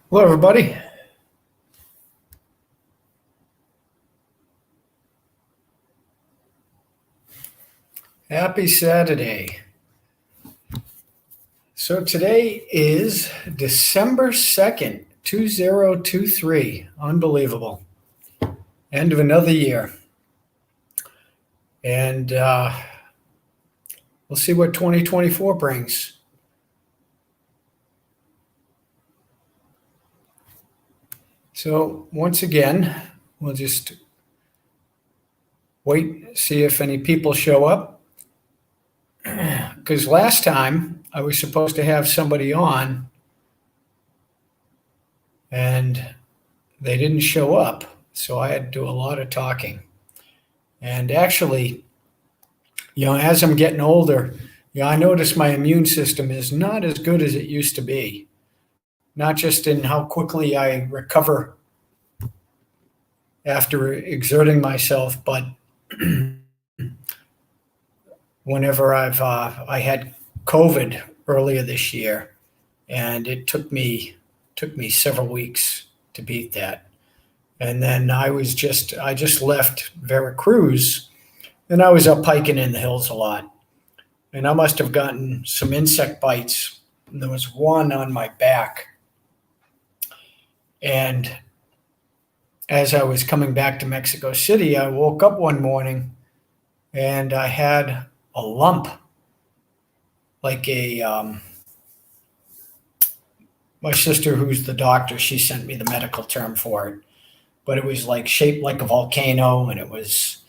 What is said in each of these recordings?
Hello, everybody. Happy Saturday. So today is December 2nd, 2023. Unbelievable. End of another year. And we'll see what 2024 brings. So once again, we'll just wait, see if any people show up. Because last time I was supposed to have somebody on and they didn't show up. So I had to do a lot of talking. And actually, as I'm getting older, I notice my immune system is not as good as it used to be. Not just in how quickly I recover after exerting myself, but whenever I had COVID earlier this year, and it took me several weeks to beat that. And then I just left Veracruz, and I was up hiking in the hills a lot. And I must have gotten some insect bites. And there was one on my back. And as I was coming back to Mexico City, I woke up one morning and I had a lump, like my sister, who's the doctor, she sent me the medical term for it. But it was like shaped like a volcano, and it was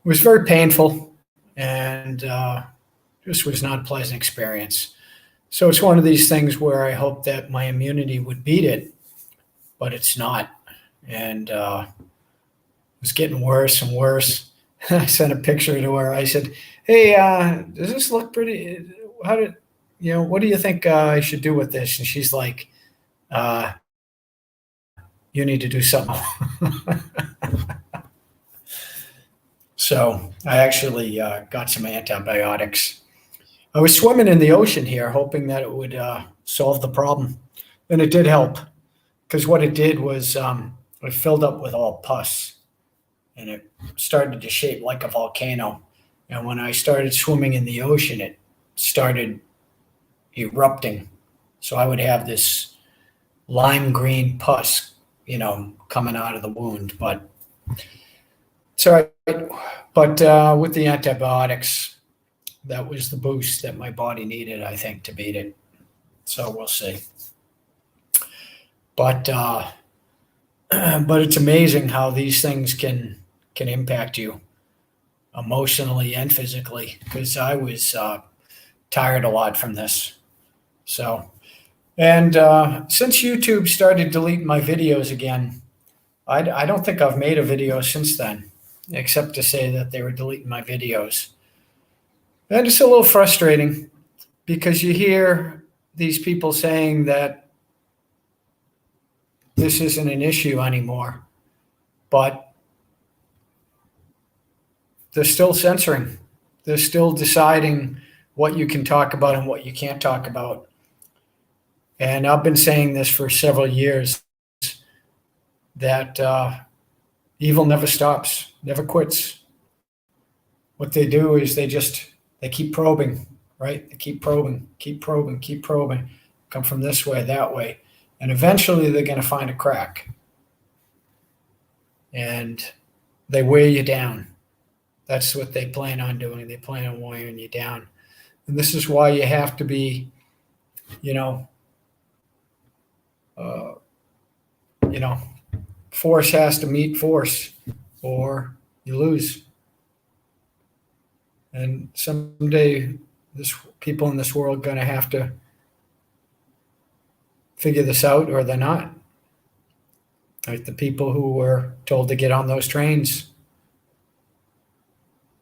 very painful, and this was not a pleasant experience. So it's one of these things where I hope that my immunity would beat it, but it's not. And it was getting worse and worse. I sent a picture to her. I said, "Hey, does this look pretty? What do you think I should do with this?" And she's like, "You need to do something." So I actually got some antibiotics. I was swimming in the ocean here, hoping that it would solve the problem. And it did help, because what it did was it filled up with all pus, and it started to shape like a volcano. And when I started swimming in the ocean, it started erupting. So I would have this lime green pus, coming out of the wound. But it's all right. But with the antibiotics, that was the boost that my body needed, I think, to beat it. So we'll see. But but it's amazing how these things can impact you emotionally and physically, because I was tired a lot from this. So, and since YouTube started deleting my videos again, I don't think I've made a video since then, except to say that they were deleting my videos. And it's a little frustrating, because you hear these people saying that this isn't an issue anymore, but they're still censoring. They're still deciding what you can talk about and what you can't talk about. And I've been saying this for several years, that evil never stops, never quits. What they do is they keep probing, right? They keep probing, keep probing, keep probing, come from this way, that way. And eventually they're going to find a crack. And they wear you down. That's what they plan on doing. They plan on wearing you down. And this is why you have to be, force has to meet force, or you lose. And someday, people in this world are going to have to figure this out, or they're not. Like the people who were told to get on those trains,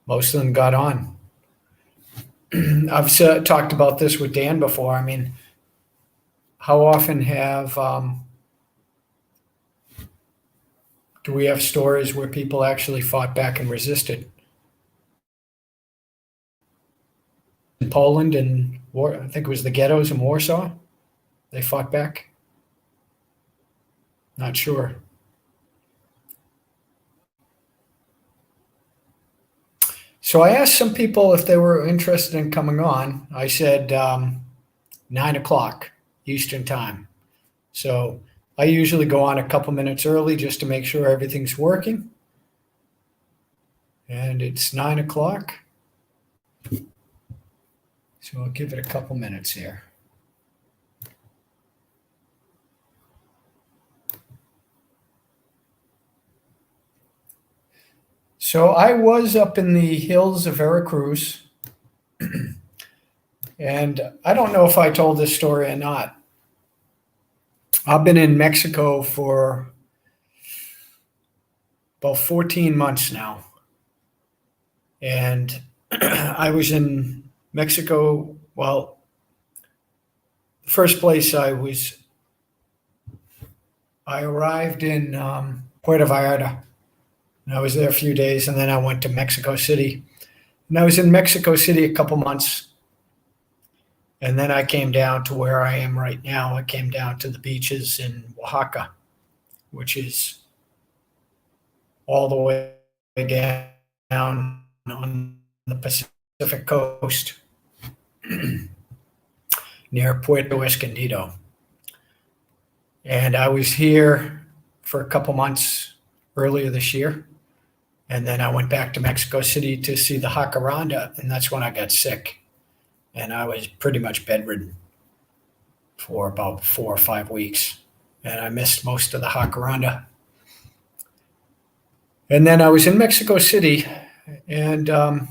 most of them got on. I've talked about this with Dan before. I mean, how often do we have stories where people actually fought back and resisted? In Poland, and I think it was the ghettos in Warsaw, they fought back. Not sure. So I asked some people if they were interested in coming on. I said 9 o'clock Eastern time. So I usually go on a couple minutes early just to make sure everything's working. And it's 9 o'clock. So I'll give it a couple minutes here. So I was up in the hills of Veracruz, and I don't know if I told this story or not. I've been in Mexico for about 14 months now. And I was in Mexico. Well, the first place I arrived in Puerto Vallarta. And I was there a few days, and then I went to Mexico City. And I was in Mexico City a couple months. And then I came down to where I am right now. I came down to the beaches in Oaxaca, which is all the way down on the Pacific coast near Puerto Escondido. And I was here for a couple months earlier this year. And then I went back to Mexico City to see the Jacaranda, and that's when I got sick. And I was pretty much bedridden for about 4 or 5 weeks. And I missed most of the Jacaranda. And then I was in Mexico City, and I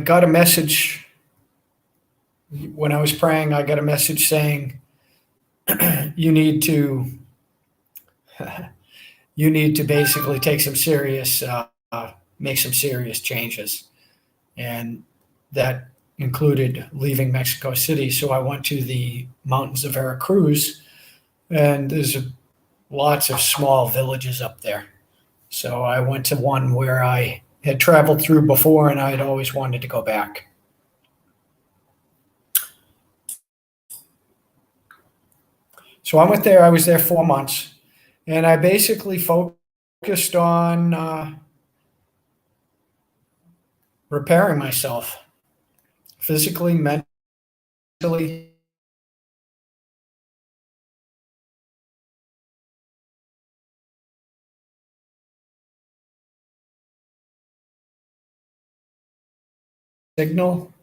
got a message when I was praying. I got a message saying, you need to basically take some serious, make some serious changes. And that included leaving Mexico City. So I went to the mountains of Veracruz, and there's lots of small villages up there. So I went to one where I had traveled through before, and I had always wanted to go back. So I went there. I was there 4 months, and I basically focused on repairing myself physically, mentally. Signal.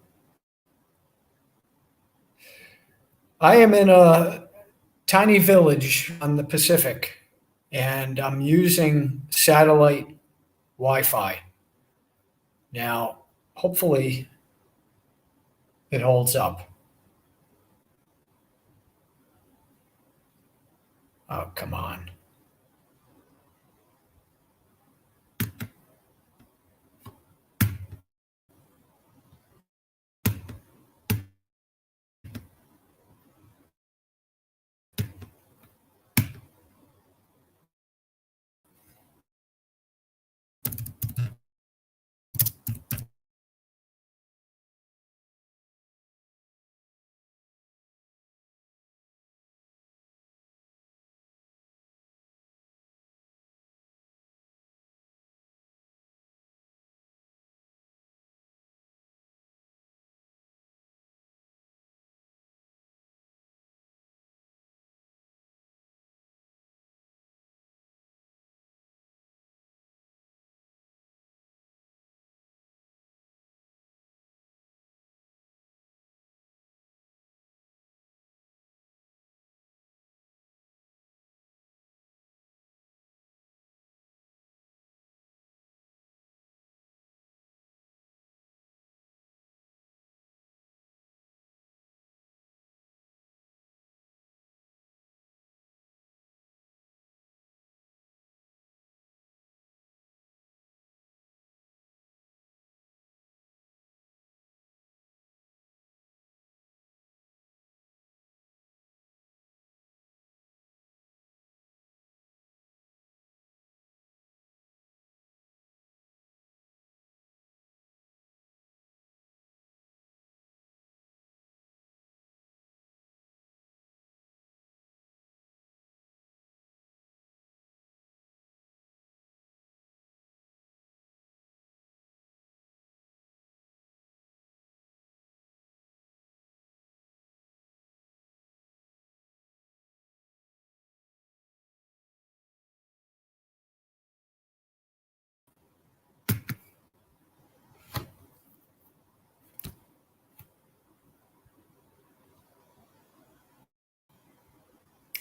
I am in a tiny village on the Pacific, and I'm using satellite Wi-Fi. Now, hopefully, it holds up. Oh, come on.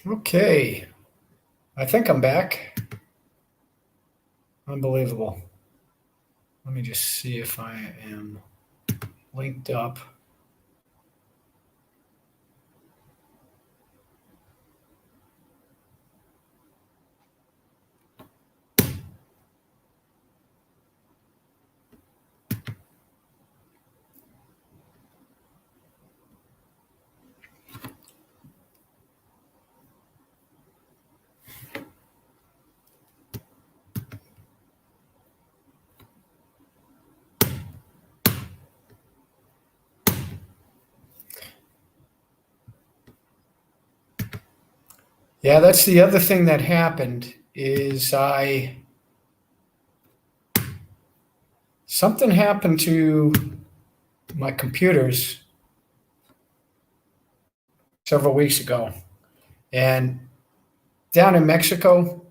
Okay, I think I'm back. Unbelievable. Let me just see if I am linked up. Yeah, that's the other thing that happened is something happened to my computers several weeks ago. And down in Mexico,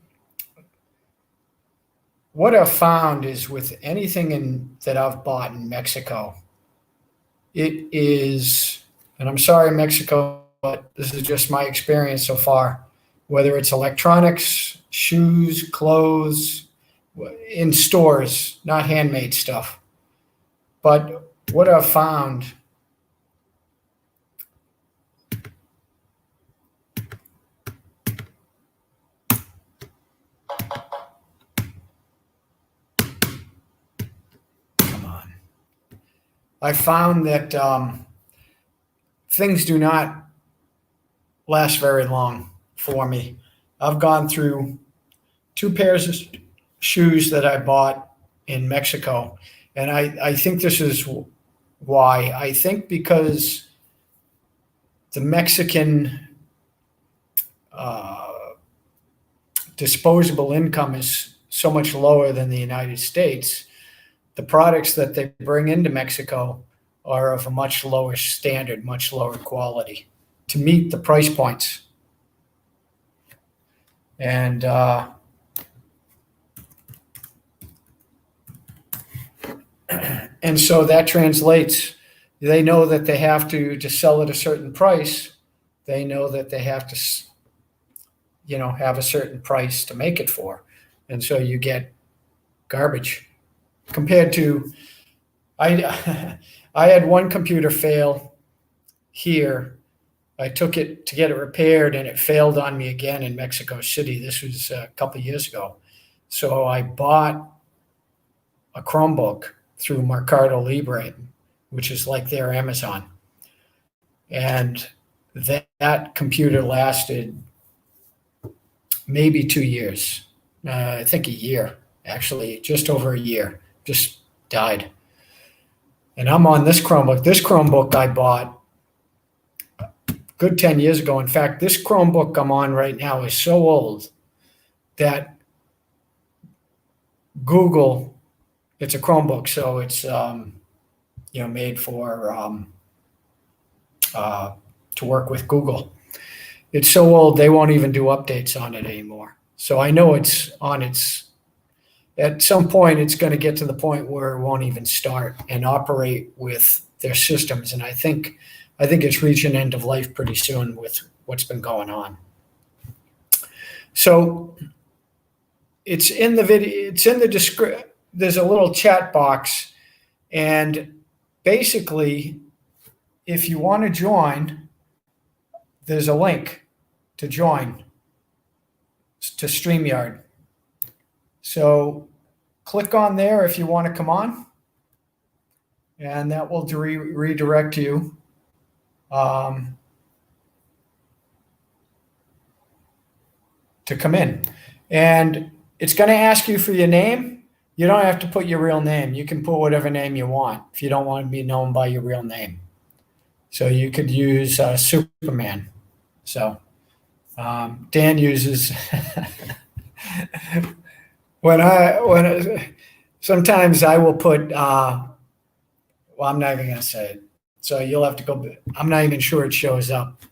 what I've found is with anything that I've bought in Mexico, it is, and I'm sorry, Mexico, but this is just my experience so far, whether it's electronics, shoes, clothes, in stores, not handmade stuff. But what I've found, come on, I found that things do not last very long for me. I've gone through two pairs of shoes that I bought in Mexico. And I think this is why. I think because the Mexican uh, disposable income is so much lower than the United States, the products that they bring into Mexico are of a much lower standard, much lower quality to meet the price points. And and so that translates. They know that they have to sell at a certain price. They know that they have to, have a certain price to make it for, and so you get garbage. Compared to, I, I had one computer fail here. I took it to get it repaired, and it failed on me again in Mexico City. This was a couple of years ago. So I bought a Chromebook through Mercado Libre, which is like their Amazon. And that computer lasted maybe 2 years. I think a year, actually, just over a year, just died. And I'm on this Chromebook. This Chromebook I bought good 10 years ago. In fact, this Chromebook I'm on right now is so old that Google, it's a Chromebook, so it's made for to work with Google. It's so old they won't even do updates on it anymore. So I know it's on its. At some point, it's going to get to the point where it won't even start and operate with their systems. And I think it's reaching end of life pretty soon with what's been going on. So it's in the video. It's in the description. There's a little chat box, and basically, if you want to join, there's a link to join to StreamYard. So click on there if you want to come on, and that will redirect you. To come in. And it's going to ask you for your name. You don't have to put your real name. You can put whatever name you want if you don't want to be known by your real name. So you could use Superman. So Dan uses sometimes I will put well, I'm not even going to say it. So you'll have to go. I'm not even sure it shows up,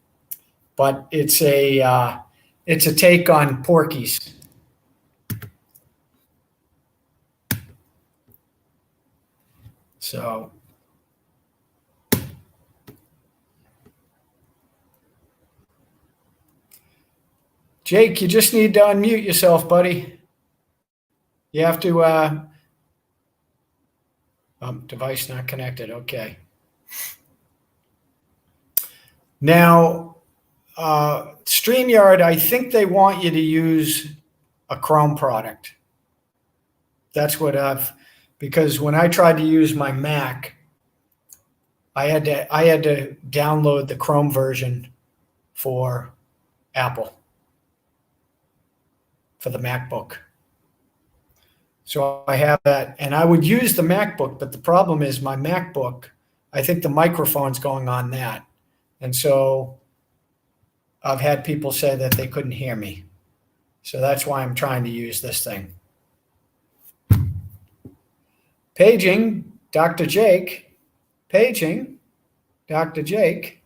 but it's a take on Porky's. So Jake, you just need to unmute yourself, buddy. You have to, device not connected. Okay. Now, StreamYard, I think they want you to use a Chrome product. That's what because when I tried to use my Mac, I had to download the Chrome version for Apple, for the MacBook. So I have that, and I would use the MacBook, but the problem is my MacBook, I think the microphone's going on that. And so I've had people say that they couldn't hear me. So that's why I'm trying to use this thing. Paging, Dr. Jake. Paging, Dr. Jake.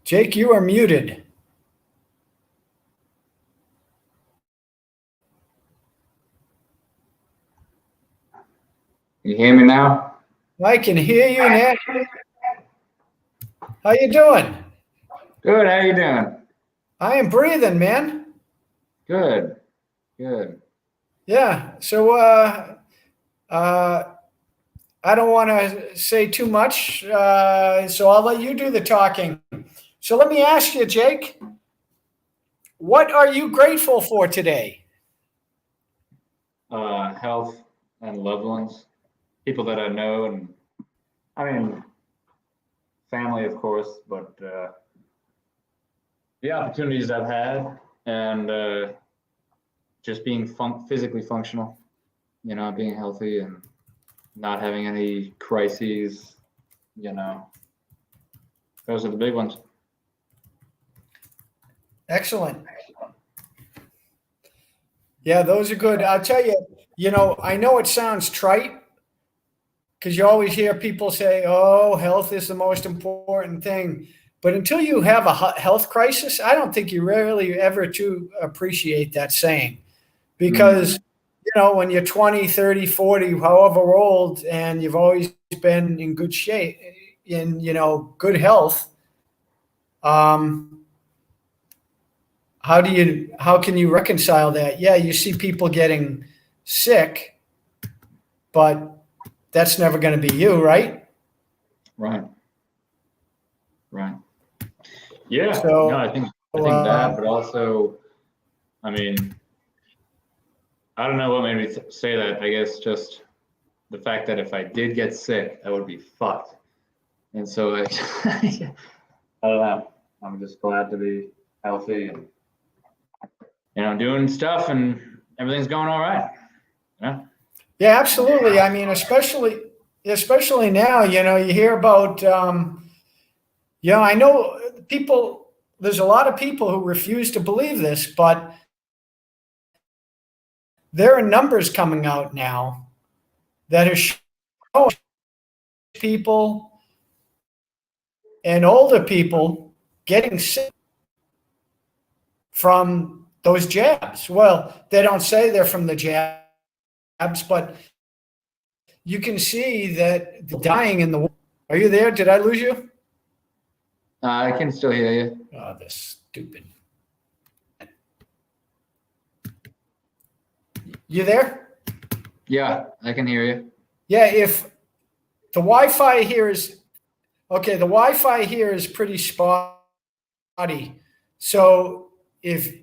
Jake, you are muted. Can you hear me now? I can hear you now. How you doing? Good. How you doing? I am breathing, man. Good. Good. Yeah. So I don't want to say too much, so I'll let you do the talking. So let me ask you, Jake, what are you grateful for today? Health and loved ones, people that I know, and I mean, family, of course, but the opportunities I've had, and just being physically functional, you know, being healthy and not having any crises, you know, those are the big ones. Excellent. Yeah, those are good. I'll tell you, you know, I know it sounds trite because you always hear people say, oh, health is the most important thing. But until you have a health crisis, I don't think you really ever to appreciate that saying. Because, you know, when you're 20, 30, 40, however old, and you've always been in good shape, in, you know, good health, how can you reconcile that? Yeah, you see people getting sick, but that's never going to be you, right? Right. Yeah. So, no, I think that, but also, I mean, I don't know what made me say that. I guess just the fact that if I did get sick, I would be fucked. And so I don't know. I'm just glad to be healthy and, you know, doing stuff and everything's going all right. Yeah. Yeah, absolutely. I mean, especially now, you know, you hear about, you know, I know people, there's a lot of people who refuse to believe this, but there are numbers coming out now that are showing people and older people getting sick from those jabs. Well, they don't say they're from the jabs, but you can see that the dying in the world. Are you there? Did I lose you? I can still hear you. Oh, this stupid. You there? Yeah, I can hear you. Yeah, if the Wi-Fi here is okay, the Wi-Fi here is pretty spotty. So if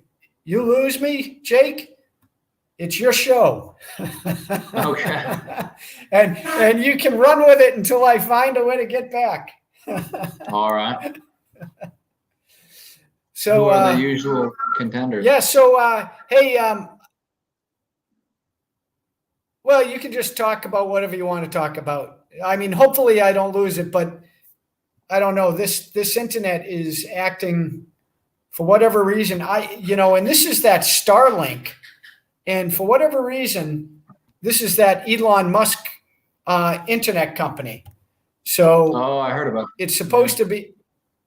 you lose me, Jake, it's your show. Okay. and you can run with it until I find a way to get back. All right. So who are the usual contenders? Yeah. So hey, well, you can just talk about whatever you want to talk about. I mean, hopefully I don't lose it, but I don't know. This internet is acting for whatever reason. And this is that Starlink, and for whatever reason, this is that Elon Musk internet company. So I heard about it. It's supposed to be,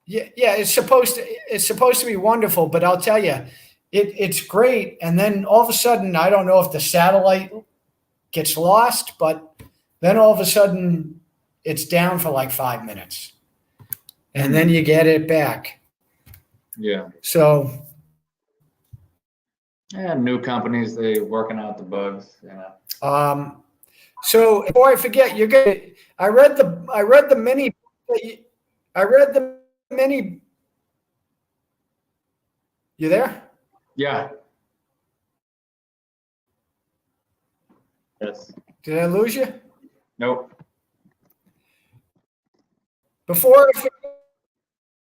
it's supposed to be wonderful. But I'll tell you, it's great. And then all of a sudden, I don't know if the satellite gets lost, but Then all of a sudden it's down for like 5 minutes and then you get it back. Yeah. So Yeah, new companies, they working out the bugs, you know. So before I forget, I read the mini, I read the mini, you there? Yeah. Yes. Did I lose you? Nope. Before I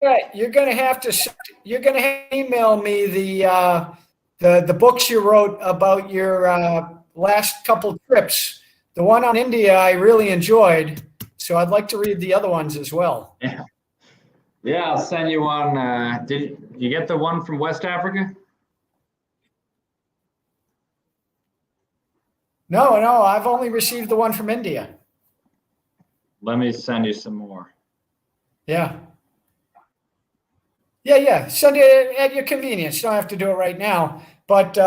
forget, you're going to email me the books you wrote about your last couple trips. The one on India I really enjoyed, so I'd like to read the other ones as well. Yeah. Yeah, I'll send you one. Did you get the one from West Africa? No, I've only received the one from India. Let me send you some more. Yeah. Yeah. Send it at your convenience. You don't have to do it right now, but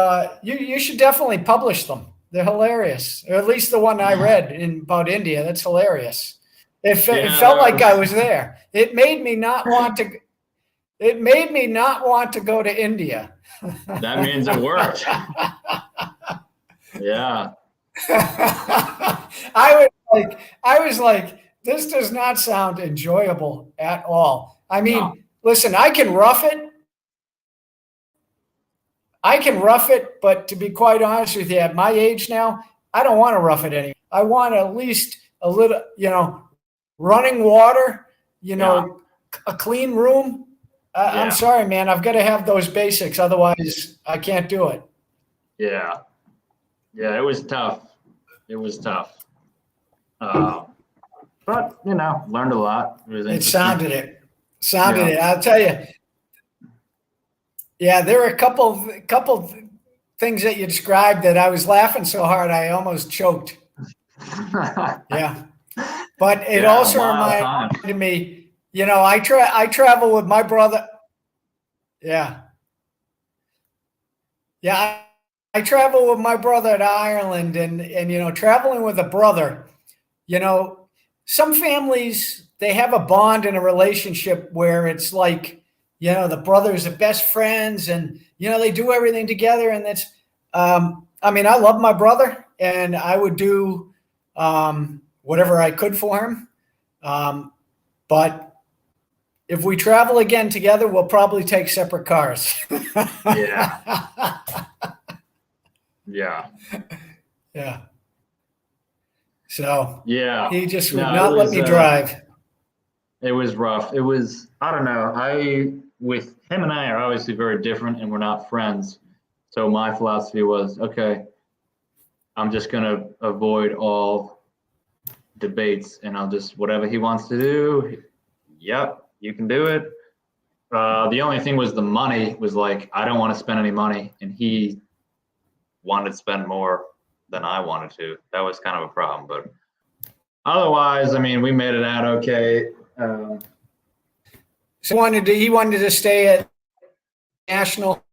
you should definitely publish them. They're hilarious, or at least the one I read about India. That's hilarious. It felt like I was there. It made me not want to. It made me not want to go to India. That means it worked. Yeah. I was like, this does not sound enjoyable at all. I mean, No. listen, I can rough it. But to be quite honest with you, at my age now, I don't want to rough it anymore. I want at least a little, running water, a clean room. I'm sorry, man. I've got to have those basics. Otherwise, I can't do it. Yeah. Yeah, it was tough. It was tough. But, learned a lot. It sounded it. I'll tell you. Yeah, there were a couple things that you described that I was laughing so hard I almost choked. Yeah. But it also reminded me, I travel with my brother. Yeah. Yeah. I travel with my brother to Ireland and traveling with a brother, some families, they have a bond and a relationship where it's like, the brothers are best friends and, they do everything together. And that's, I love my brother and I would do whatever I could for him. But if we travel again together, we'll probably take separate cars. Yeah. Yeah. Yeah. So yeah, he just would not let me drive. It was rough. It was, I don't know. With him and I are obviously very different and we're not friends. So my philosophy was, okay, I'm just going to avoid all debates and I'll just, whatever he wants to do. Yep, you can do it. The only thing was the money was like, I don't want to spend any money. And he wanted to spend more than I wanted to. That was kind of a problem, but otherwise, we made it out okay. So he wanted to stay at National.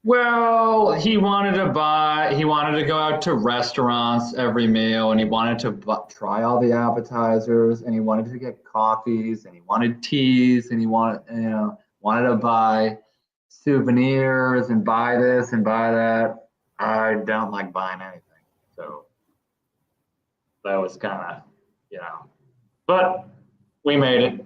Well, he wanted to go out to restaurants every meal, and he wanted to try all the appetizers, and he wanted to get coffees, and he wanted teas, and he wanted to buy souvenirs and buy this and buy that. I don't like buying anything, so that was kind of, but we made it,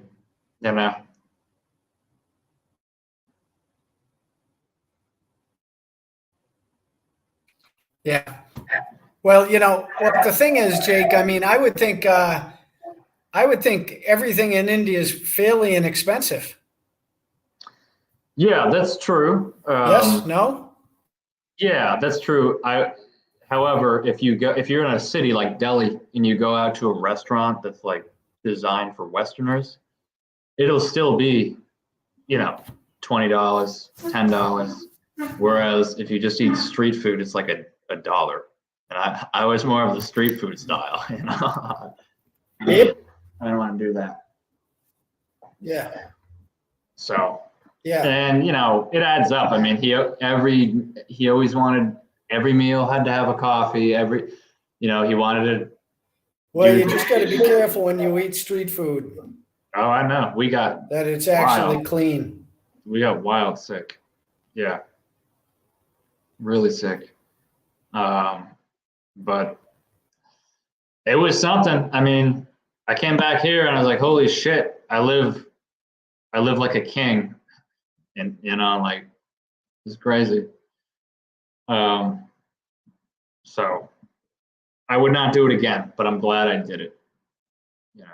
Yeah. Well, what the thing is, Jake, I would think everything in India is fairly inexpensive. Yeah, that's true. Yes, no? Yeah, that's true. However, if you're in a city like Delhi and you go out to a restaurant that's like designed for Westerners, it'll still be, $20, $10. Whereas if you just eat street food, it's like a dollar. And I was more of the street food style, Yep. I don't want to do that. Yeah. So. Yeah. And it adds up. He always wanted every meal had to have a coffee. he wanted to. Well, you just got to be careful when you eat street food. Oh, I know. We got that it's actually wild. Clean. We got wild sick. Yeah. Really sick. But it was something. I mean, I came back here and I was like, holy shit, I live like a king. And like, it's crazy. So I would not do it again, but I'm glad I did it. Yeah.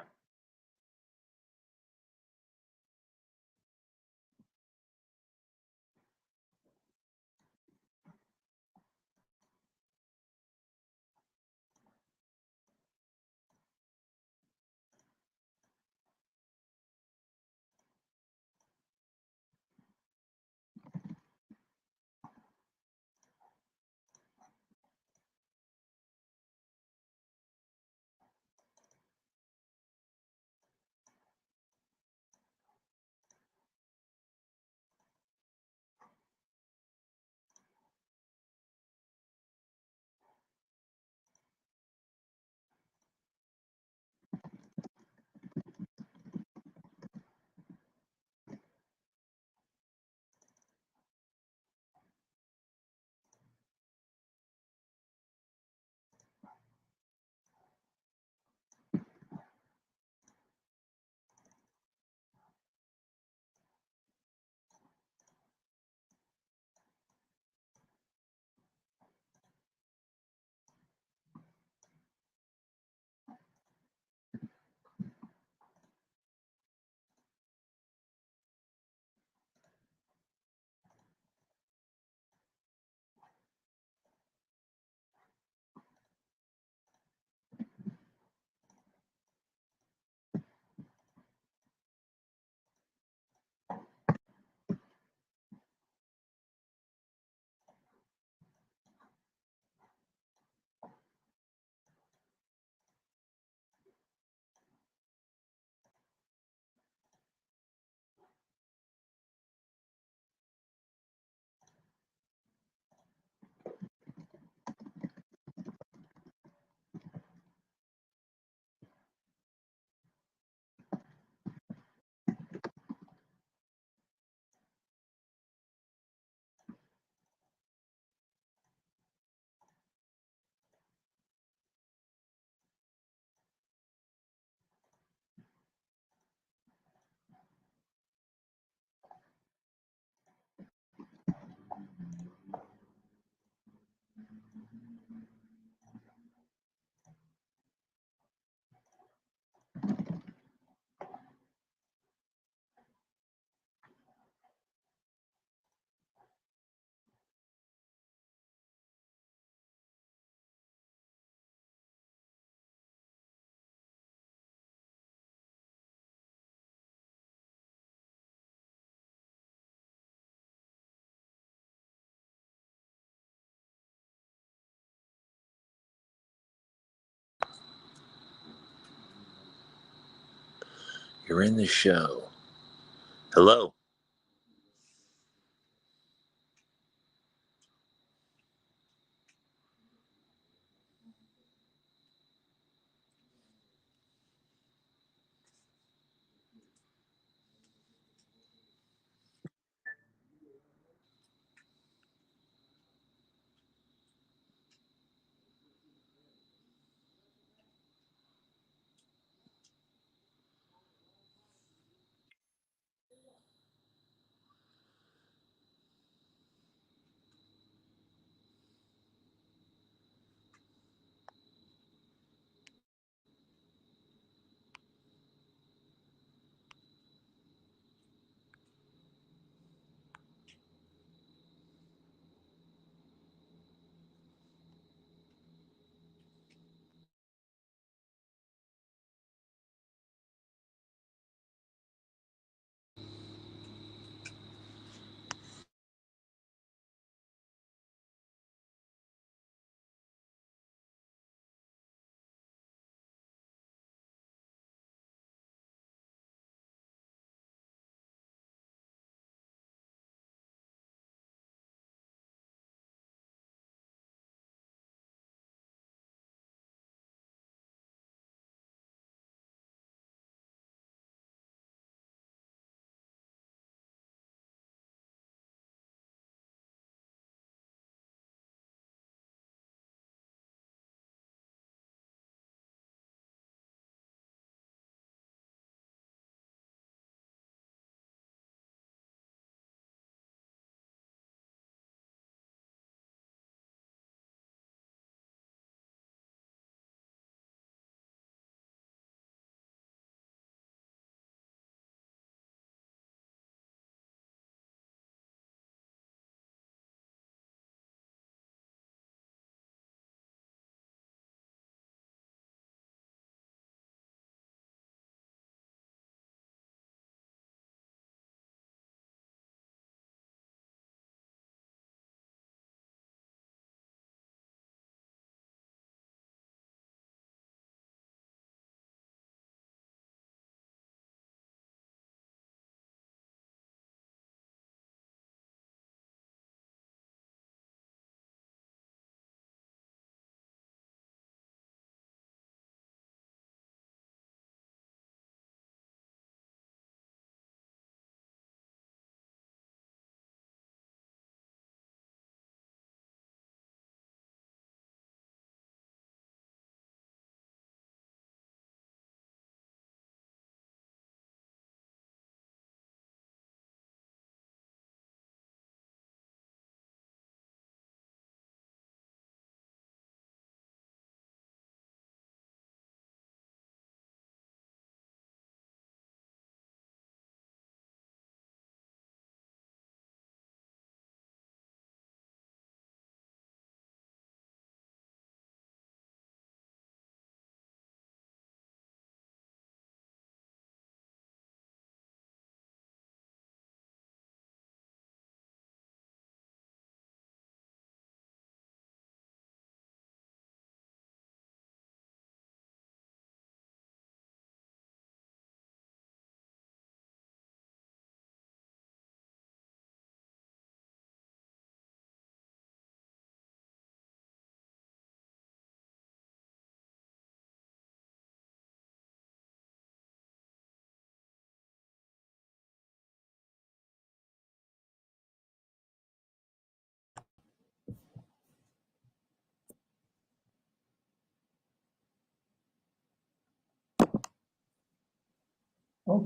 You're in the show. Hello.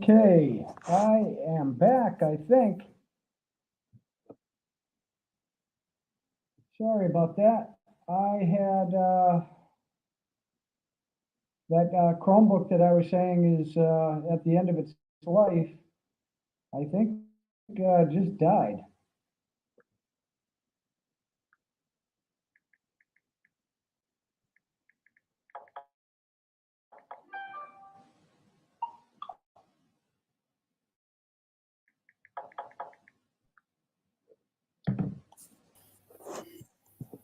Okay, I am back, I think. Sorry about that. I had that Chromebook that I was saying is at the end of its life, I think just died.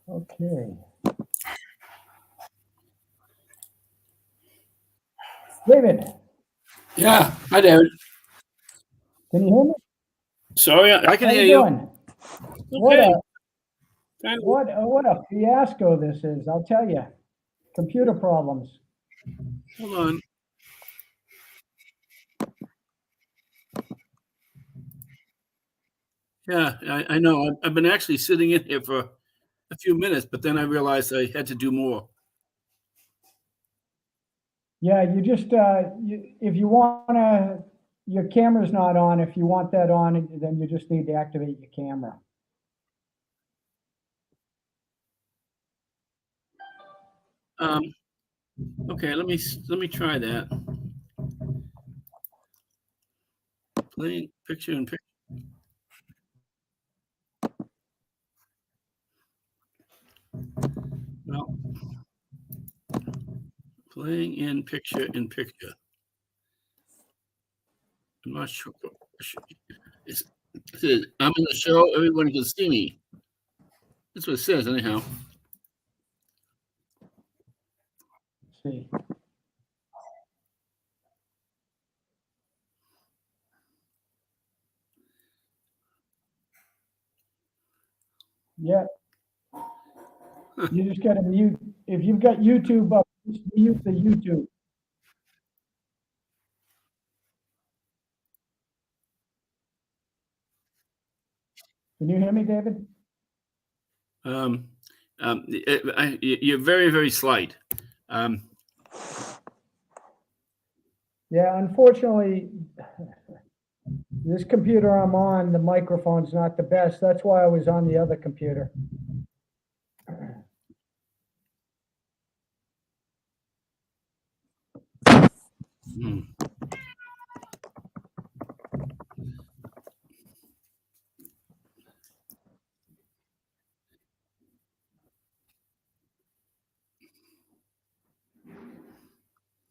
Okay. David, Yeah, hi David. can you hear me? Sorry, I can How hear you you. doing? What Okay. a what a fiasco this is, I'll tell you. Computer problems. Hold on. Yeah, I know. I've been actually sitting in here for a few minutes, but then I realized I had to do more. Yeah, you just if you wanna, your camera's not on. If you want that on, then you just need to activate your camera. Okay, let me try that. Playing picture in picture. Well, playing in picture in picture. I'm not sure. It says, I'm in the show. Everyone can see me. That's what it says, anyhow. Let's see. Yeah, you just gotta mute. If you've got YouTube up, just mute the YouTube. Can you hear me, David? Um, you're very, very slight. Yeah, unfortunately, this computer I'm on, the microphone's not the best. That's why I was on the other computer. Hmm.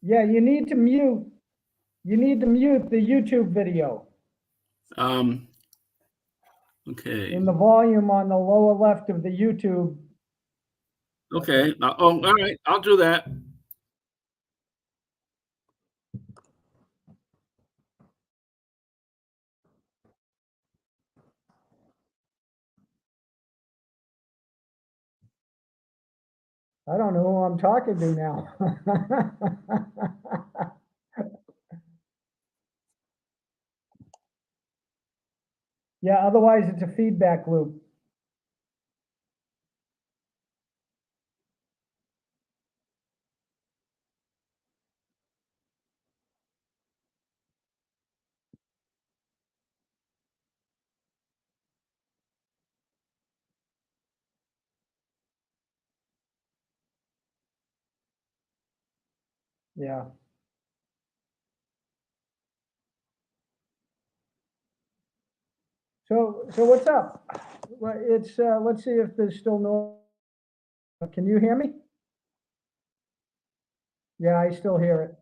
Yeah, you need to mute. You need to mute the YouTube video Okay. in the volume on the lower left of the YouTube. Okay. All right. I'll do that. I don't know who I'm talking to now. Yeah, otherwise it's a feedback loop. Yeah. So what's up? Well, it's let's see if there's still no. Can you hear me? Yeah, I still hear it.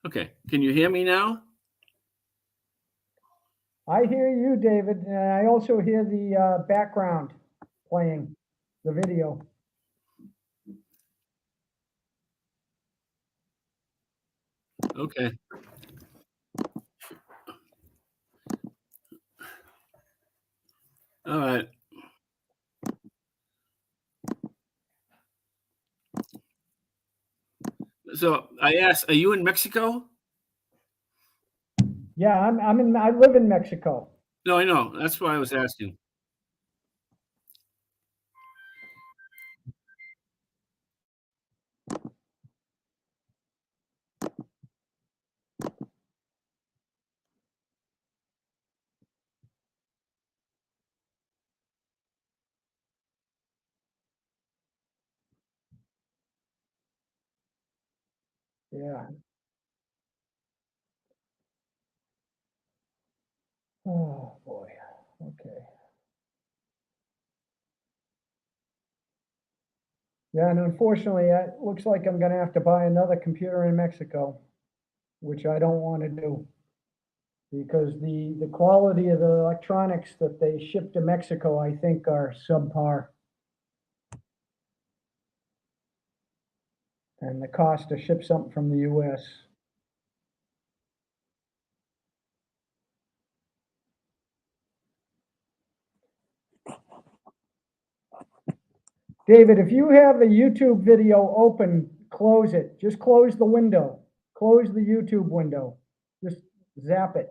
Okay. Can you hear me now? I hear you, David, and I also hear the background playing the video. Okay. All right. So I asked, are you in Mexico? Yeah, I live in Mexico. No, I know. That's why I was asking. Yeah. Oh boy. Okay. Yeah, and unfortunately, it looks like I'm gonna have to buy another computer in Mexico, which I don't want to do because the quality of the electronics that they ship to Mexico, I think, are subpar. And the cost to ship something from the US. David, if you have a YouTube video open, close it. Just close the window. Close the YouTube window. Just zap it.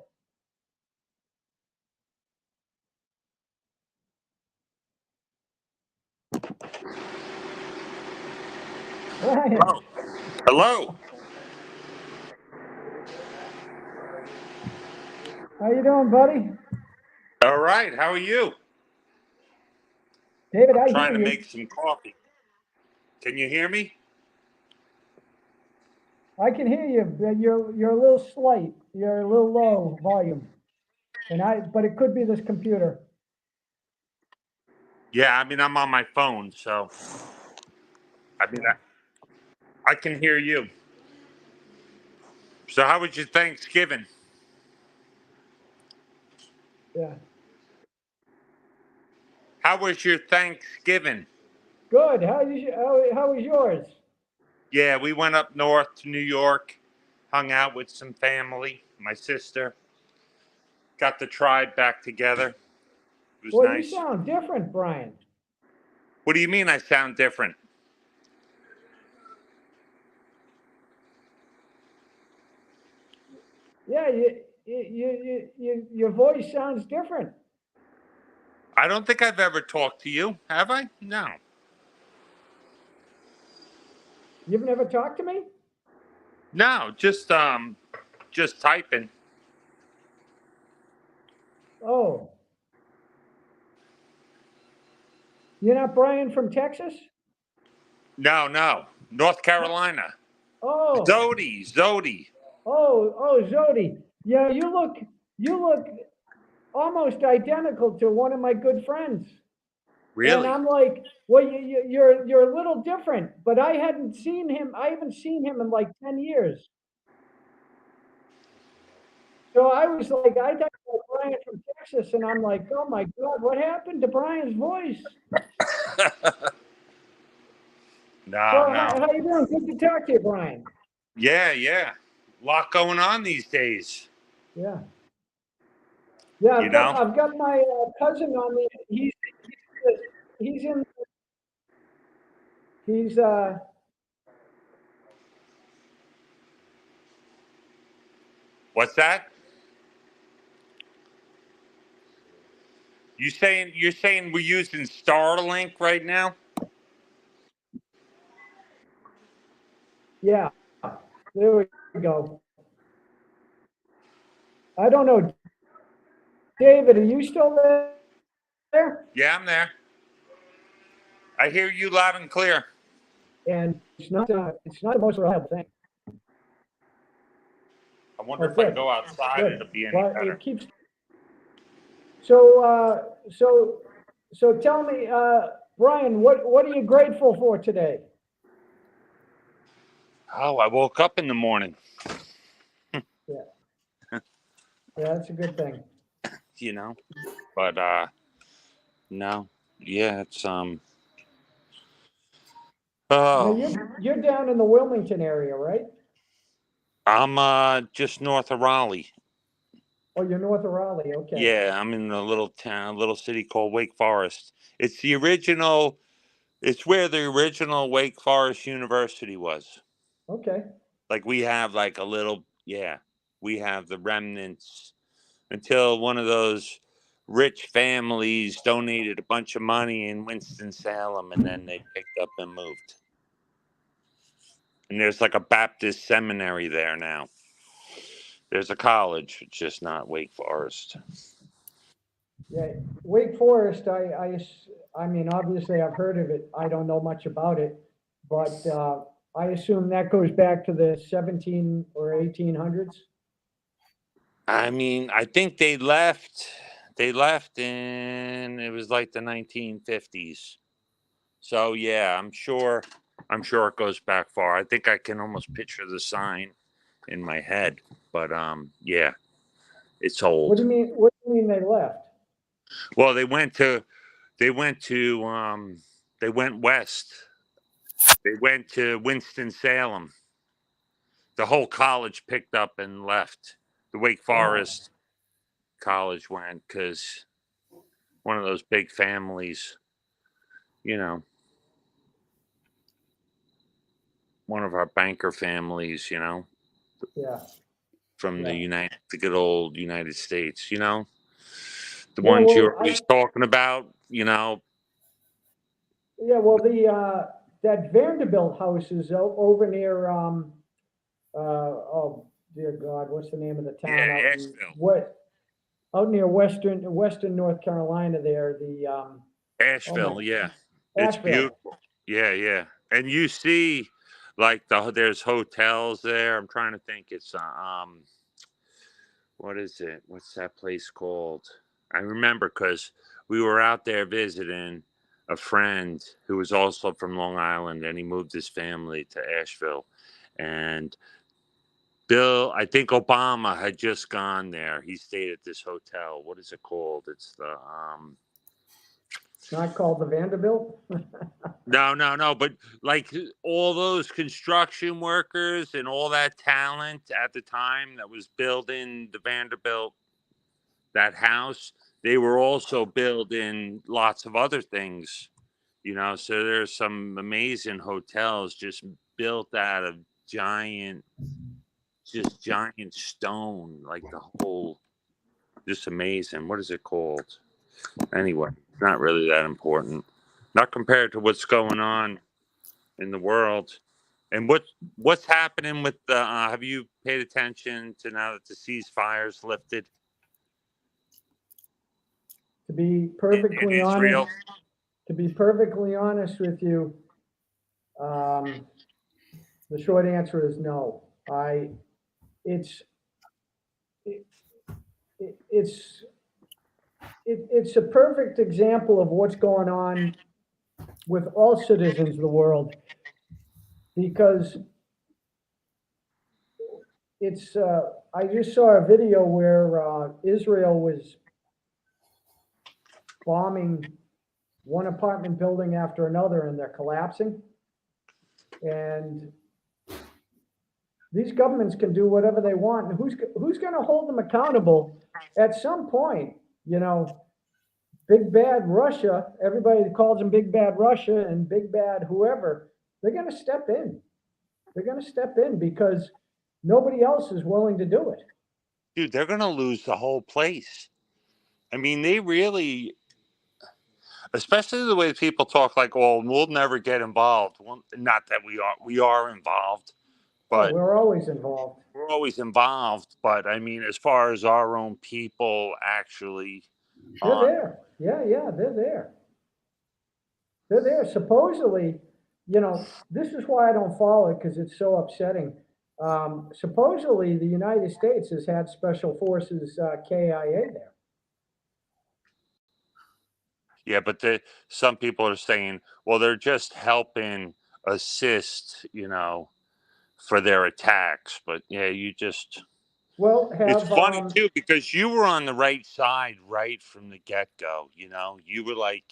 Ryan, Hello. Hello. how you doing, buddy? All right. How are you? David, I'm I trying hear to you. make some coffee. Can you hear me? I can hear you, but you're a little slight. You're a little low volume. But it could be this computer. Yeah, I mean, I'm on my phone, so I mean, I can hear you. So, how was your Thanksgiving? Yeah. How was your Thanksgiving? Good. How was yours? Yeah, we went up north to New York, hung out with some family, my sister, got the tribe back together. It was Well, you nice. sound different, Brian. What do you mean I sound different? Yeah, your voice sounds different. I don't think I've ever talked to you, have I? No. You've never talked to me? No, just typing. Oh, you're not Brian from Texas? No, no. North Carolina. Oh, Zodi. oh, Zodi. Yeah, you look almost identical to one of my good friends. And Really? I'm like, well, you're a little different, but I hadn't seen him. I haven't seen him in like 10 years. So I was like, I thought you were Brian from Texas, and I'm like, oh my God, what happened to Brian's voice? So No, no. how you doing? Good to talk to you, Brian. Yeah, yeah. A lot going on these days, Yeah, yeah. you know? I've got my cousin on me. He's in. He's What's that? You're saying we're using Starlink right now? yeah. There we go. I don't know, David. Are you still there? Yeah, I'm there. I hear you loud and clear. And it's not the most reliable thing. I wonder Oh, if I good, go outside good. it'll be any Well, better. it keeps. So tell me, Brian, what are you grateful for today? Oh, I woke up in the morning, Yeah, yeah, that's a good thing. you know. But no. Yeah, it's Now oh, you're down in the Wilmington area, right? I'm just north of Raleigh. Oh, you're north of Raleigh. Okay. Yeah, I'm in a little town, a little city called Wake Forest. It's the original. It's where the original Wake Forest University was. Okay. Like we have like a little, yeah, we have the remnants until one of those rich families donated a bunch of money in Winston-Salem, and then they picked up and moved. And there's like a Baptist seminary there now. There's a college, it's just not Wake Forest. Yeah, Wake Forest, I mean, obviously I've heard of it. I don't know much about it, but I assume that goes back to the 17 or 1800s. I mean, I think they left. They left in it was like the 1950s. So yeah, I'm sure. I'm sure it goes back far. I think I can almost picture the sign in my head. But yeah, it's What do old. you mean? What do you mean they left? Well, they went to they went west. They went to Winston-Salem. The whole college picked up and left. The Wake Forest college went because one of those big families, you know, one of our banker families, you know, Yeah. from Yeah. the good old United States, you know, the Yeah. ones Well, you're always talking about, you know. yeah. Well, that Vanderbilt house is over near oh dear God, what's the name of the town Yeah, out in Asheville. what out near Western North Carolina there, oh my, Asheville, yeah. It's Asheville. beautiful. Yeah, yeah. And you see like there's hotels there. I'm trying to think it's what is it? What's that place called? I remember because we were out there visiting a friend who was also from Long Island, and he moved his family to Asheville. And I think Obama had just gone there. He stayed at this hotel. What is it called? It's the It's not called the Vanderbilt. no, but like all those construction workers and all that talent at the time that was building the Vanderbilt, that house, they were also building lots of other things, you know. So there's some amazing hotels just built out of giant stone, like the whole, just amazing. What is it called? Anyway, not really that important. Not compared to what's going on in the world. And what's happening with the? Have you paid attention to now that the ceasefire's lifted To be in perfectly honest, Israel? with you, um, the short answer is no. It's, it, it's, it's a perfect example of what's going on with all citizens of the world because it's, I just saw a video where Israel was bombing one apartment building after another and they're collapsing. And these governments can do whatever they want. And who's going to hold them accountable at some point? You know, big bad Russia, everybody calls them big bad Russia and big bad whoever, they're going to step in. They're going to step in because nobody else is willing to do it. Dude, they're gonna lose the whole place. I mean, they really, especially the way people talk, like, "Oh, we'll never get involved." Well, not that we are involved, Oh, but we're always involved. we're always involved. But I mean, as far as our own people actually, They're there. Yeah, yeah, they're there. They're there. Supposedly, you know, this is why I don't follow it because it's so upsetting. Supposedly, the United States has had Special Forces KIA there. yeah. But some people are saying, well, they're just helping assist, you know, for their attacks. But yeah, Well, it's have funny too because you were on the right side right from the get go. You know, you were like,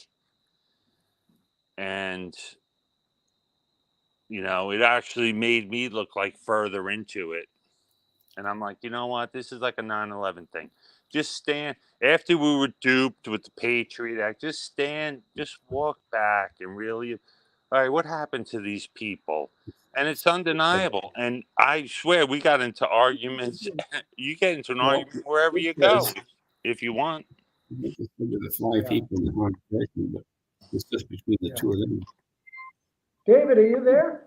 and you know, it actually made me look like further into it. And I'm like, you know what? This is like a 9/11 thing. Just stand after we were duped with the Patriot Act. Just stand, just walk back and really all right, what happened to these people? And it's undeniable. And I swear we got into arguments. You get into an argument wherever you go if you want. You can figure the 5 people in the conversation, but it's just between the two of them. David, are you there?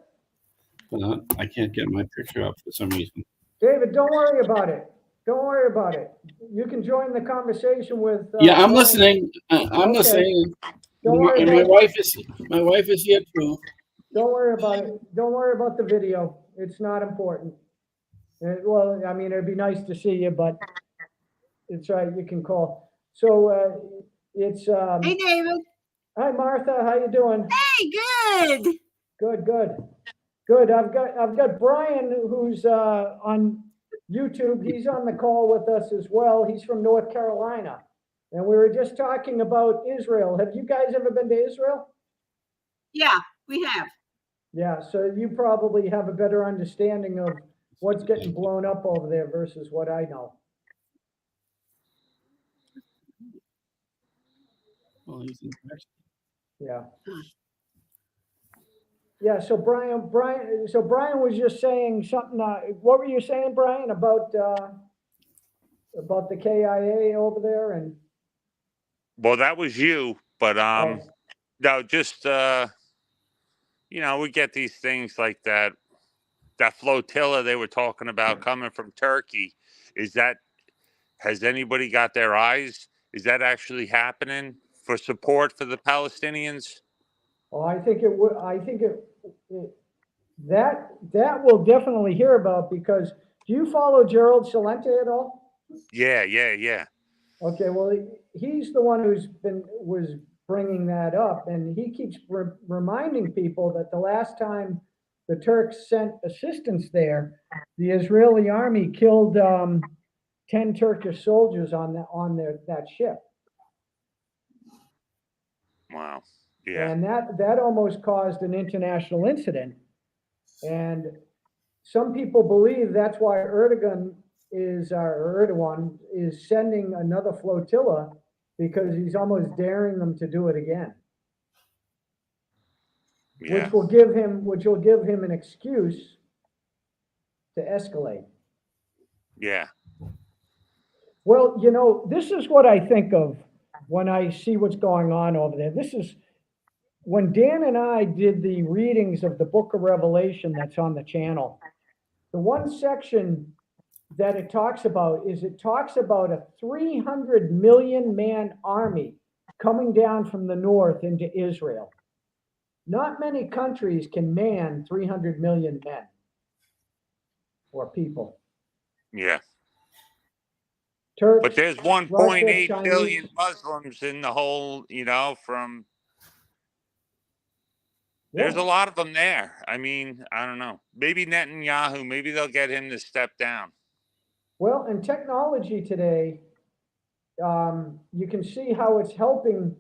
I can't get my picture up for some reason. David, don't worry about it. Don't worry about it. You can join the conversation with. Yeah, I'm Brian. listening. I'm Okay. listening. Don't worry And about my wife is here too. Don't worry about it. Don't worry about the video. It's not important. Well, I mean, it'd be nice to see you, but it's right. You can call. So it's. Hey, David. Hi, Martha. How you doing? Hey, good. Good. I've got Brian, who's on YouTube. He's on the call with us as well. He's from North Carolina, and we were just talking about Israel. Have you guys ever been to Israel? Yeah, we have. Yeah, so you probably have a better understanding of what's getting blown up over there versus what I know. Oh, he's in Texas. Yeah. Yeah, so Brian was just saying something. What were you saying, Brian, about the KIA over there? And Well, that was you, but no, just you know, we get these things like that flotilla they were talking about coming from Turkey. Has anybody got their eyes? Is that actually happening for support for the Palestinians? oh, I think it would. I think that we'll definitely hear about, because do you follow Gerald Celente at all? Yeah. Okay, well, he's the one was bringing that up, and he keeps reminding people that the last time the Turks sent assistance there, the Israeli army killed 10 Turkish soldiers on that ship. Wow. Yeah. And that almost caused an international incident. And some people believe that's why Erdogan is sending another flotilla, because he's almost daring them to do it again. Yeah. Which will give him an excuse to escalate. Yeah. Well, you know, this is what I think of when I see what's going on over there. This is when Dan and I did the readings of the Book of Revelation that's on the channel. The one section that it talks about a 300 million man army coming down from the north into Israel. Not many countries can man 300 million men or people. Yeah. Turks, But there's Russia, 1.8 Chinese. billion Muslims in the whole, you know, from there's a lot of them there. I mean, I don't know. Maybe Netanyahu, maybe they'll get him to step down. Well, in technology today, you can see how it's helping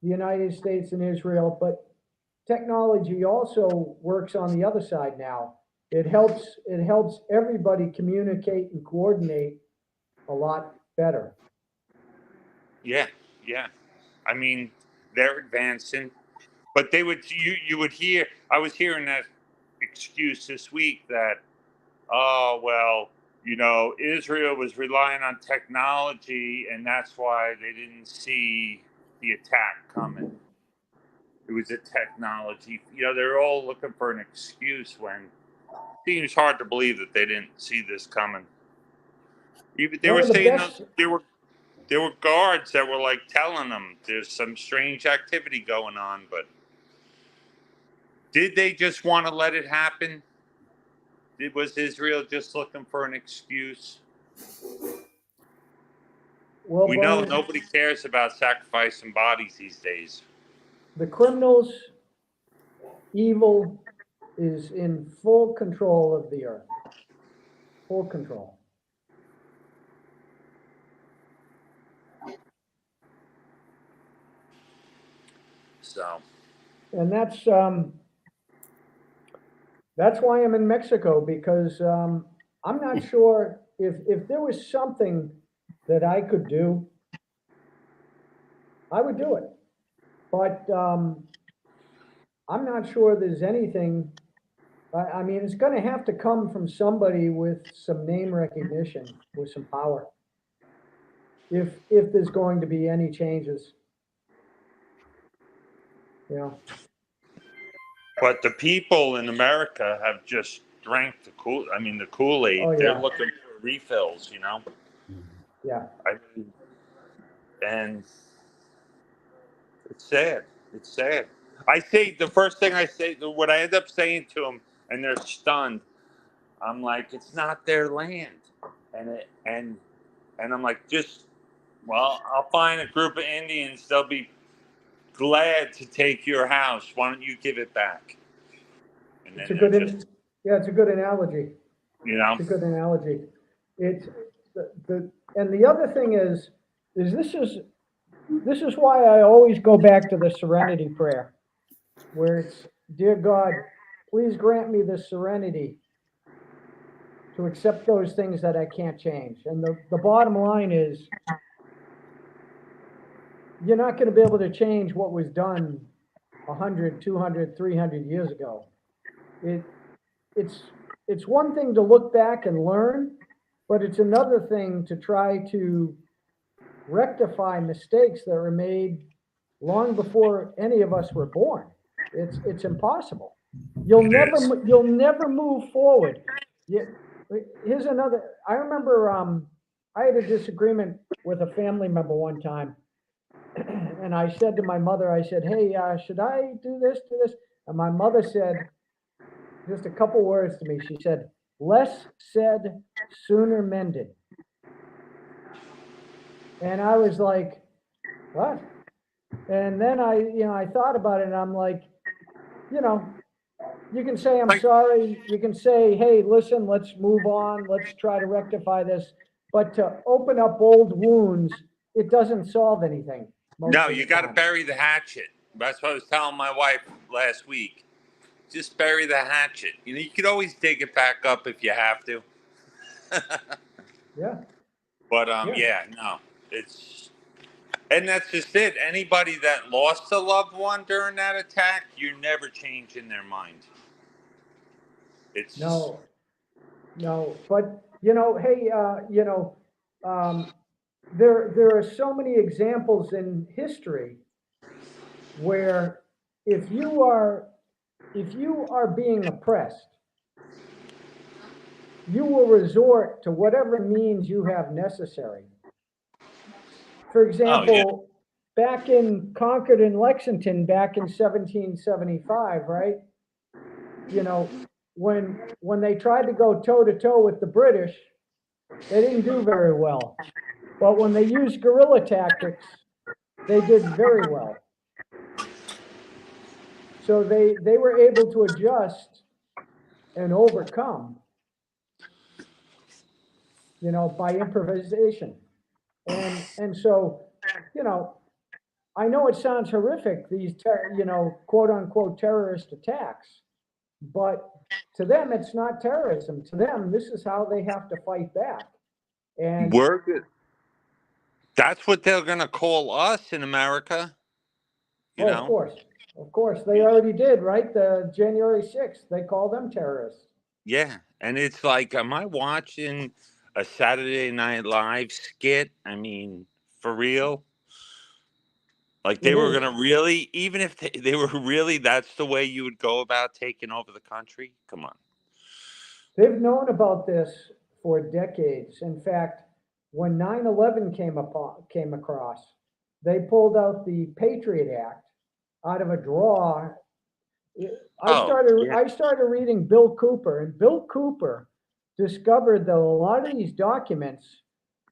the United States and Israel, but technology also works on the other side now. It helps everybody communicate and coordinate a lot better. Yeah. I mean, they're advancing, but they would you would hear. I was hearing that excuse this week that, oh well, you know, Israel was relying on technology, and that's why they didn't see the attack coming. It was a technology. You know, they're all looking for an excuse when it seems hard to believe that they didn't see this coming. They were saying there were guards that were like telling them there's some strange activity going on, but did they just want to let it happen? Was Israel just looking for an excuse? Well, We Brian, know nobody cares about sacrificing bodies these days. the criminals, evil is in full control of the earth. Full control. So, And that's why I'm in Mexico, because I'm not sure if there was something that I could do, I would do it. But I'm not sure there's anything. I mean, it's going to have to come from somebody with some name recognition, with some power. If there's going to be any changes, you know. But the people in America have just drank the Kool-Aid. Oh They're yeah, looking for refills, you know. yeah. I mean, and it's sad. It's sad. I say the first thing I say, what I end up saying to them, and they're stunned. I'm like, it's not their land, and I'm like, well, I'll find a group of Indians. They'll be glad to take your house. Why don't you give it back? And It's then a they're good, just, it's a good analogy. you know, It's a good analogy. It's and the other thing is this is why I always go back to the serenity prayer, where it's, dear God, please grant me the serenity to accept those things that I can't change. And the bottom line is, you're not going to be able to change what was done 100, 200, 300 years ago. It's one thing to look back and learn, but it's another thing to try to rectify mistakes that were made long before any of us were born. It's impossible. You'll never move forward. Here's another. I remember I had a disagreement with a family member one time, and I said to my mother, I said, "Hey, should I do this, do this?" And my mother said just a couple words to me. She said, "Less said, sooner mended." And I was like, "What?" And then I thought about it, and I'm like, you know, you can say I'm sorry. You can say, "Hey, listen, let's move on. Let's try to rectify this." But to open up old wounds, it doesn't solve anything. no, you got to bury the hatchet. That's what I was telling my wife last week. Just bury the hatchet. You know, you could always dig it back up if you have to. Yeah. But yeah, no, and that's just it. Anybody that lost a loved one during that attack, you're never changing their mind. It's no, but hey, there are so many examples in history where if you are being oppressed, you will resort to whatever means you have necessary. For example, back in Concord and Lexington, back in 1775, right? When they tried to go toe to toe with the British, they didn't do very well. But when they used guerrilla tactics, they did very well. So they were able to adjust and overcome, by improvisation. And so, I know it sounds horrific, these quote unquote terrorist attacks, but to them it's not terrorism. To them, this is how they have to fight back. And that's what they're gonna call us in America. of course, they already did, right? The January 6th, they call them terrorists. Yeah, and it's like, am I watching a Saturday Night Live skit? I mean, for real? Like they were gonna really, even if they were really, that's the way you would go about taking over the country? Come on. They've known about this for decades. In fact, when 9/11 came across, they pulled out the Patriot Act out of a drawer. I started reading Bill Cooper, and Bill Cooper discovered that a lot of these documents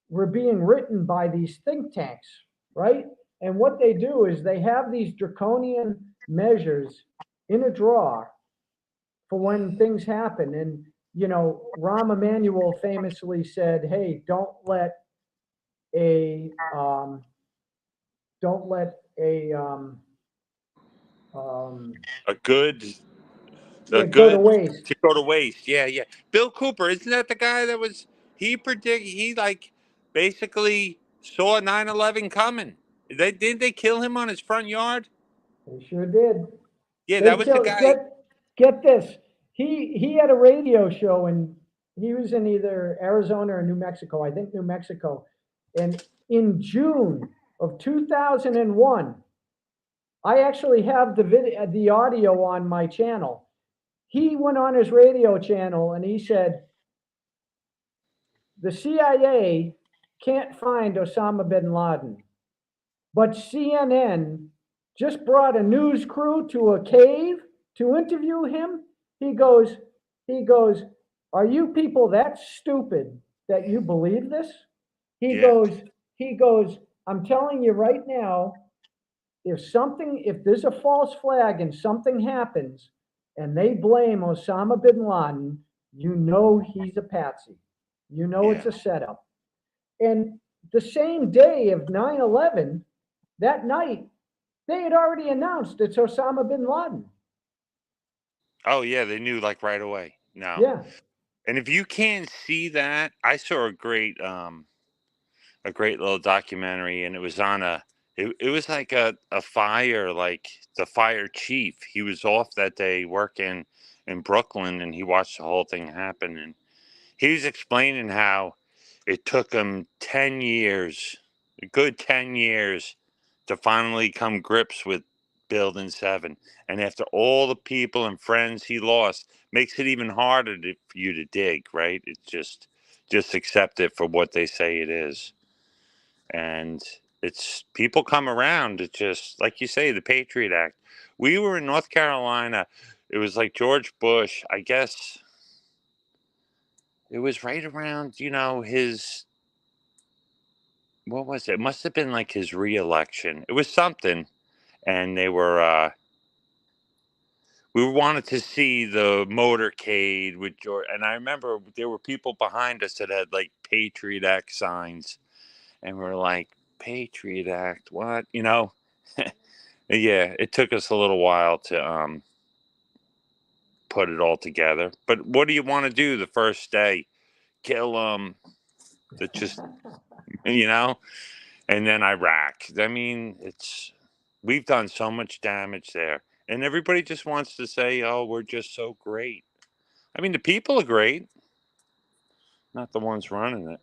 were being written by these think tanks, right? And what they do is they have these draconian measures in a drawer for when things happen. And Rahm Emanuel famously said, "Hey, don't let a good go to waste." to go to waste. Yeah, yeah. Bill Cooper, isn't that the guy that was he like basically saw 9/11 coming? They kill him on his front yard? They sure did. Yeah, They that was the killed, guy. get this. He had a radio show and he was in either Arizona or New Mexico, I think New Mexico. And in June of 2001, I actually have the audio on my channel. He went on his radio channel and he said, the CIA can't find Osama bin Laden, but CNN just brought a news crew to a cave to interview him. He goes, are you people that stupid that you believe this? He Yeah. goes, I'm telling you right now, if there's a false flag and something happens and they blame Osama bin Laden, you know he's a patsy. You know it's a setup. And the same day of 9/11, that night, they had already announced it's Osama bin Laden. Oh yeah, they knew like right away. No. Yeah. And if you can't see that, I saw a great little documentary, and it was on it was like a fire, like the fire chief. He was off that day working in Brooklyn, and he watched the whole thing happen. And he was explaining how it took him 10 years, a good 10 years, to finally come grips with Building 7. And after all the people and friends he lost, makes it even harder for you to dig, right? It's just accept it for what they say it is. And it's people come around. It's just like you say, the Patriot Act. We were in North Carolina. It was like George Bush, I guess. It was right around, his, what was it? It must have been like his re-election. It was something. And we wanted to see the motorcade with George. And I remember there were people behind us that had like Patriot Act signs. And we're like, Patriot Act, what? Yeah, it took us a little while to put it all together. But what do you want to do the first day? Kill them. That just, you know? And then Iraq. I mean, we've done so much damage there. And everybody just wants to say, oh, we're just so great. I mean, the people are great, not the ones running it.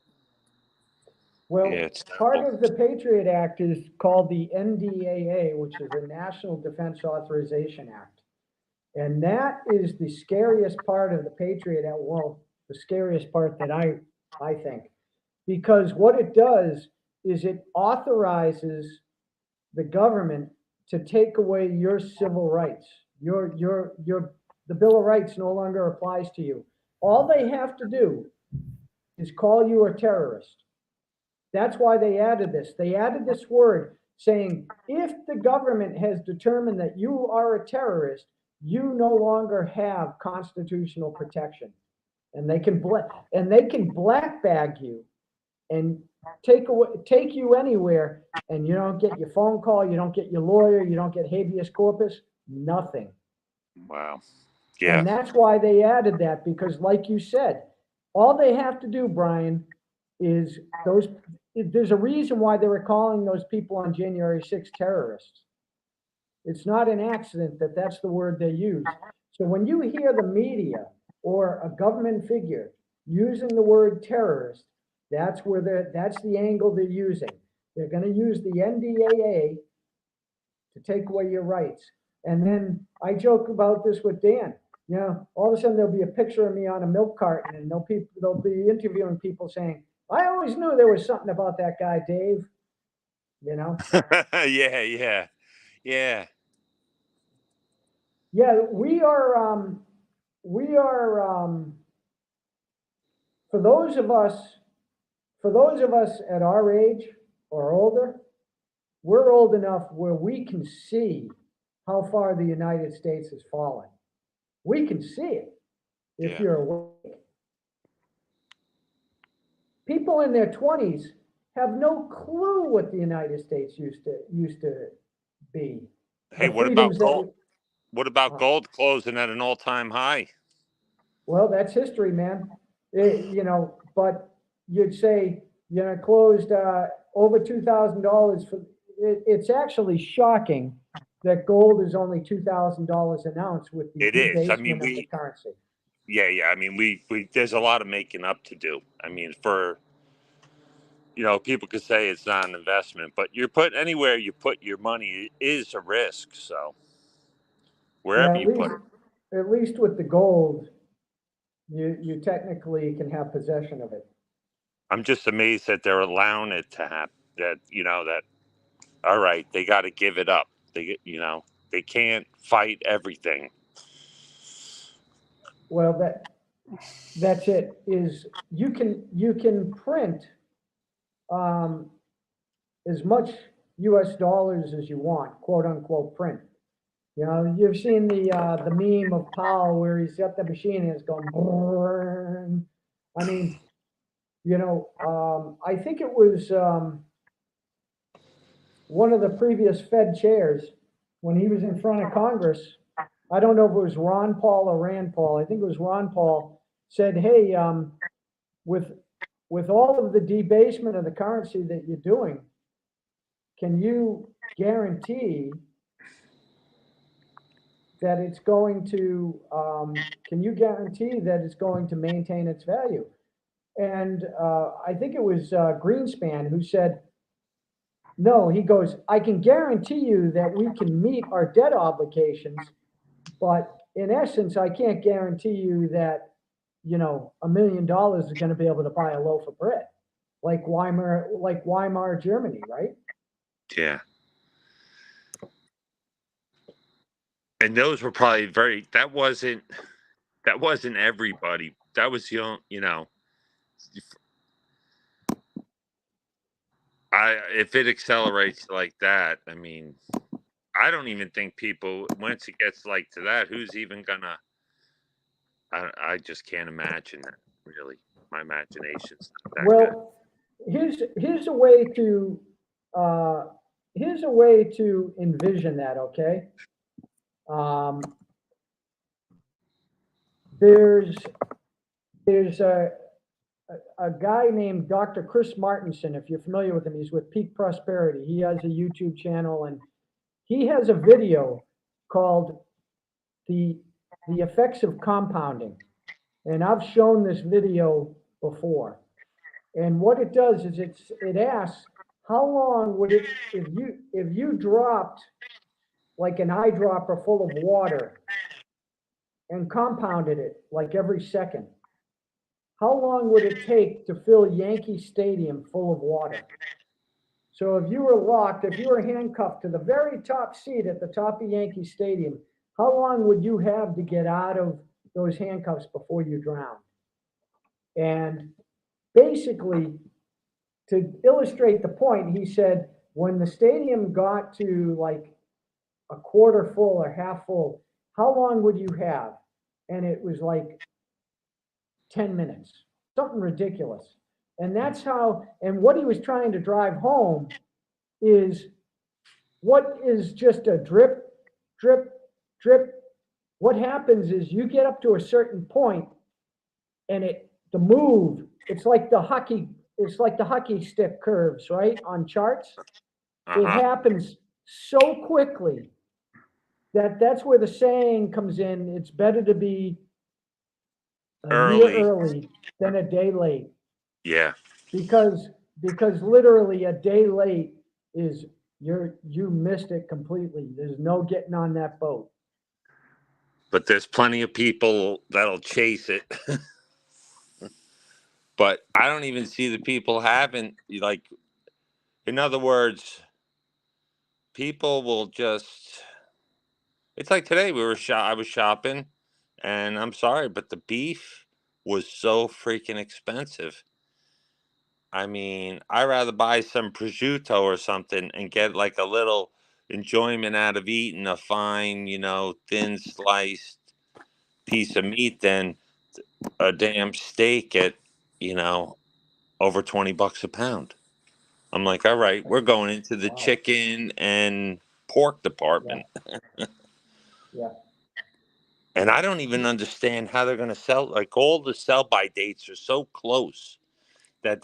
Well, Yeah, it's part terrible. of the Patriot Act is called the NDAA, which is the National Defense Authorization Act. And that is the scariest part of the Patriot Act. Well, the scariest part that I think, because what it does is it authorizes the government to take away your civil rights. The Bill of Rights no longer applies to you. All they have to do is call you a terrorist. That's why they added this. They added this word saying, if the government has determined that you are a terrorist, you no longer have constitutional protection. And they can black bag you and take you anywhere, and you don't get your phone call, you don't get your lawyer, you don't get habeas corpus, nothing. Wow. And Yeah. that's why they added that, because like you said, all they have to do, Brian, is there's a reason why they were calling those people on January 6th terrorists. It's not an accident that that's the word they use. So when you hear the media or a government figure using the word terrorist, that's the angle they're using. They're going to use the NDAA to take away your rights. And then I joke about this with Dan. All of a sudden there'll be a picture of me on a milk carton, and they'll be interviewing people saying, I always knew there was something about that guy, Dave. Yeah. Yeah, we are for those of us at our age or older, we're old enough where we can see how far the United States has fallen. We can see it if you're awake. People in their 20s have no clue what the United States used to be. Hey, The what about freedoms that gold? What about gold closing at an all-time high? Well, that's history, man. But you'd say, closed over $2,000 for. It's actually shocking that gold is only $2,000 an ounce with the It is. I mean, debasement of the currency. yeah. I mean, we there's a lot of making up to do. I mean, for people could say it's not an investment, but anywhere you put your money is a risk. So wherever And you put it, at least with the gold, you technically can have possession of it. I'm just amazed that they're allowing it to happen. That all right, they got to give it up. They can't fight everything. Well, that's it. Is you can print as much U.S. dollars as you want, quote unquote print. You've seen the meme of Powell where he's got the machine and it's going. Brrrr. I mean, I think it was one of the previous Fed chairs when he was in front of Congress. I don't know if it was Ron Paul or Rand Paul. I think it was Ron Paul said, "Hey, with all of the debasement of the currency that you're doing, can you guarantee that it's going to maintain its value?" And I think it was Greenspan who said, "No," he goes, "I can guarantee you that we can meet our debt obligations, but in essence, I can't guarantee you that, $1 million is going to be able to buy a loaf of bread, like Weimar, Germany, right?" Yeah. And those were probably that wasn't everybody. That was if it accelerates like that, I mean, I don't even think people, once it gets like to that, who's even gonna, I just can't imagine that, really. My imagination's not that good. Well, here's a way to envision that. Okay, there's a guy named Dr. Chris Martenson. If you're familiar with him, he's with Peak Prosperity. He has a YouTube channel and he has a video called the effects of compounding. And I've shown this video before. And what it does is it asks, how long would it, if you dropped like an eyedropper full of water and compounded it like every second, how long would it take to fill Yankee Stadium full of water? So if you were handcuffed to the very top seat at the top of Yankee Stadium, how long would you have to get out of those handcuffs before you drown? And basically, to illustrate the point, he said, when the stadium got to like a quarter full or half full, how long would you have? And it was like 10 minutes, something ridiculous. And that's how, and what he was trying to drive home is what is just a drip, drip, drip. What happens is you get up to a certain point and it's like the hockey stick curves, right? On charts. It happens so quickly that's where the saying comes in. It's better to be a year early than a day late. Yeah. Because literally a day late is you missed it completely. There's no getting on that boat. But there's plenty of people that'll chase it. But I don't even see the people having, like, in other words, people will just, it's like today I was shopping and I'm sorry, but the beef was so freaking expensive. I mean, I'd rather buy some prosciutto or something and get like a little enjoyment out of eating a fine, thin sliced piece of meat than a damn steak at, over $20 a pound. I'm like, all right, we're going into the chicken and pork department. Yeah. And I don't even understand how they're going to sell. Like, all the sell-by dates are so close that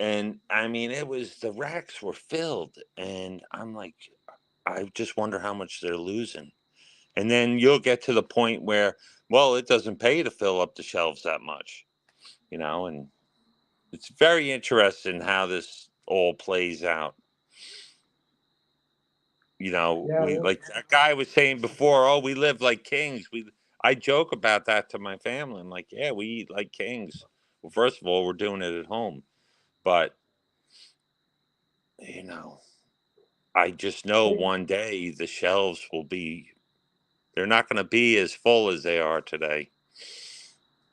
and I mean, the racks were filled. And I'm like, I just wonder how much they're losing. And then you'll get to the point where, well, it doesn't pay to fill up the shelves that much, and it's very interesting how this all plays out. Yeah, We well, like that guy was saying before, oh, we live like kings. I joke about that to my family. I'm like, yeah, we eat like kings. Well, first of all, we're doing it at home. But, I just know one day the shelves they're not going to be as full as they are today.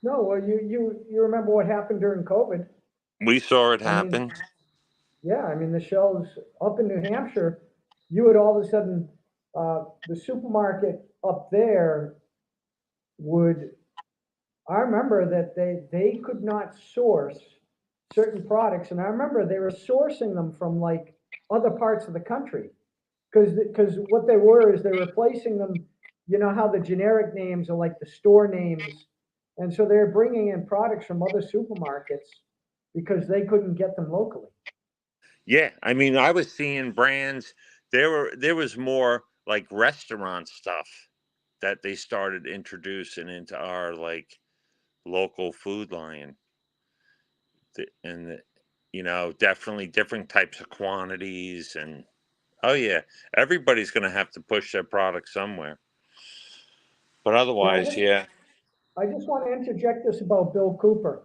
no, well, you remember what happened during COVID? We saw it I mean, happen. yeah, I mean, the shelves up in New Hampshire, you would all of a sudden, the supermarket up there would, I remember that they could not source certain products, and I remember they were sourcing them from like other parts of the country. Because what they were is they were replacing them, you know how the generic names are like the store names, and so they're bringing in products from other supermarkets because they couldn't get them locally. Yeah, I mean, I was seeing brands. There was more like restaurant stuff that they started introducing into our like local food line. And definitely different types of quantities. And oh yeah, everybody's going to have to push their product somewhere. But Well, otherwise, yeah. I just want to interject this about Bill Cooper.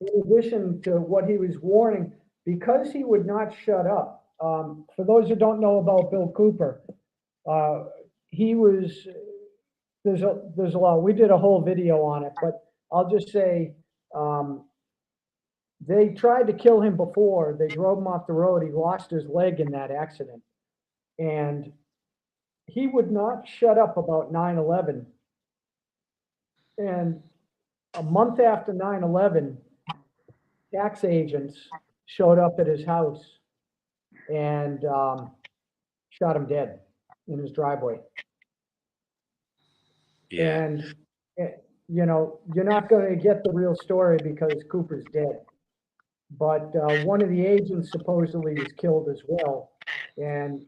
In addition to what he was warning, because he would not shut up. For those who don't know about Bill Cooper, he was there's a lot. We did a whole video on it, but I'll just say they tried to kill him before. They drove him off the road. He lost his leg in that accident, and he would not shut up about 9/11. And a month after 9/11, tax agents showed up at his house and shot him dead in his driveway. Yeah. And, you're not going to get the real story because Cooper's dead. But one of the agents supposedly was killed as well. And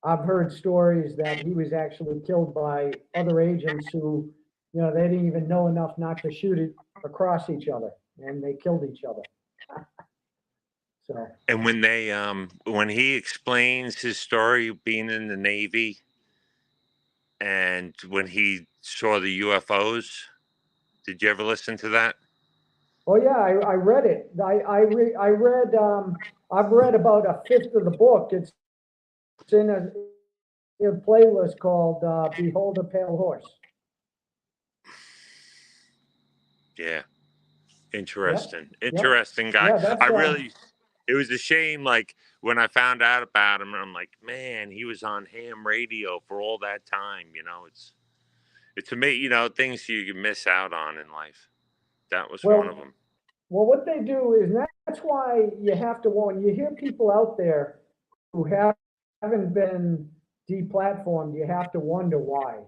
I've heard stories that he was actually killed by other agents who, they didn't even know enough not to shoot it across each other, and they killed each other. So. And when he explains his story being in the Navy and when he saw the UFOs, did you ever listen to that? Oh yeah, I read it. I read. I've read about a fifth of the book. It's in a playlist called "Behold a Pale Horse." Yeah. Yep. Interesting. Yep. Interesting guy. Yeah, that's It was a shame, like when I found out about him, I'm like, man, he was on ham radio for all that time. It's amazing, things you can miss out on in life. That was one of them. Well, what they do is that's why you have to, when you hear people out there who haven't been deplatformed, you have to wonder why.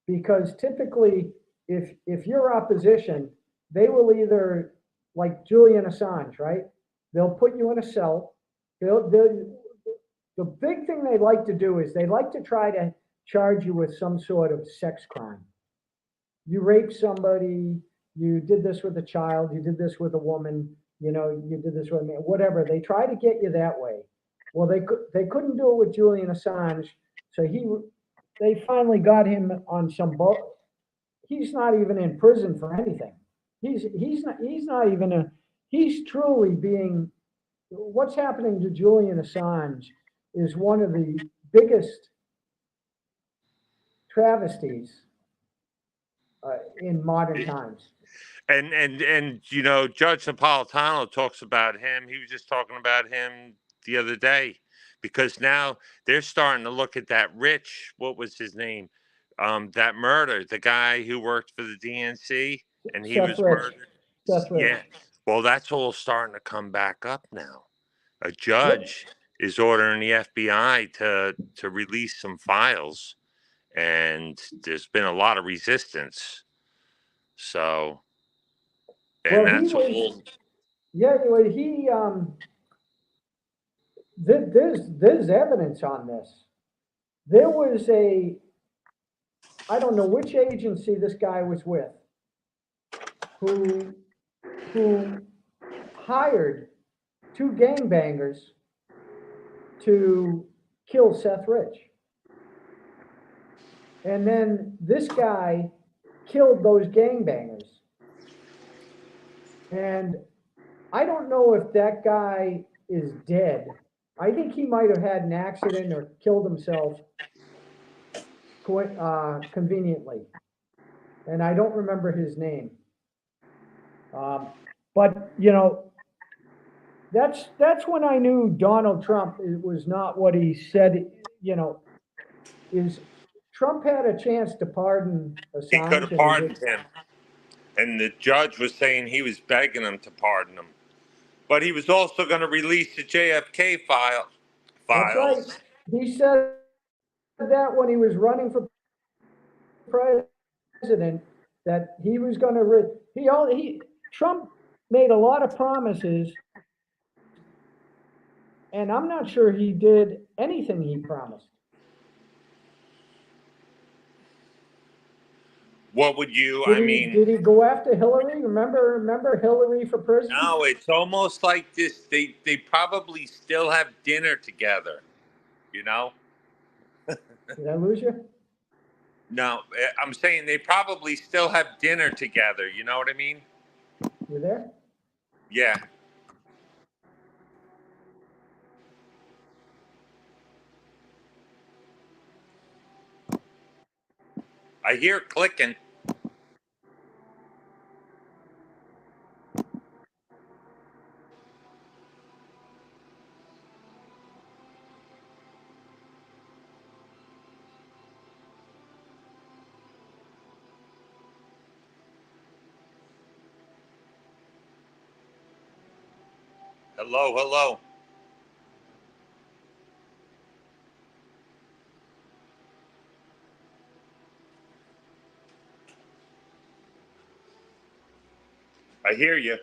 Because typically, if you're opposition, they will either, like Julian Assange, right? They'll put you in a cell. The big thing they like to do is they like to try to charge you with some sort of sex crime. You raped somebody, you did this with a child, you did this with a woman, you did this with a man, whatever. They try to get you that way. Well, they couldn't do it with Julian Assange, so they finally got him on some boat. He's not even in prison for anything. He's not even he's truly being, what's happening to Julian Assange is one of the biggest travesties in modern times. And Judge Napolitano talks about him. He was just talking about him the other day because now they're starting to look at that Rich, what was his name? That murder, the guy who worked for the DNC and he was murdered. Seth Rich. Yeah. Well, that's all starting to come back up now. A judge is ordering the FBI to release some files, and there's been a lot of resistance. So, and Well, that's all. Yeah, there's evidence on this. There was I don't know which agency this guy was with, who hired two gangbangers to kill Seth Rich. And then this guy killed those gangbangers. And I don't know if that guy is dead. I think he might have had an accident or killed himself conveniently. And I don't remember his name. But, you know, that's when I knew Donald Trump was not what he said, you know, is Trump had a chance to pardon Assange. He could have pardoned him. And the judge was saying he was begging him to pardon him. But he was also going to release the JFK files. That's right. He said that when he was running for president, that he was going to, Trump made a lot of promises, and I'm not sure he did anything he promised. What would you, Did he go after Hillary? Remember Hillary for president? No, it's almost like this. They probably still have dinner together, you know? Did I lose you? No, I'm saying they probably still have dinner together. You know what I mean? You there? Yeah. I hear clicking. Hello, hello. I hear you.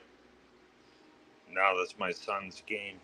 No, that's my son's game.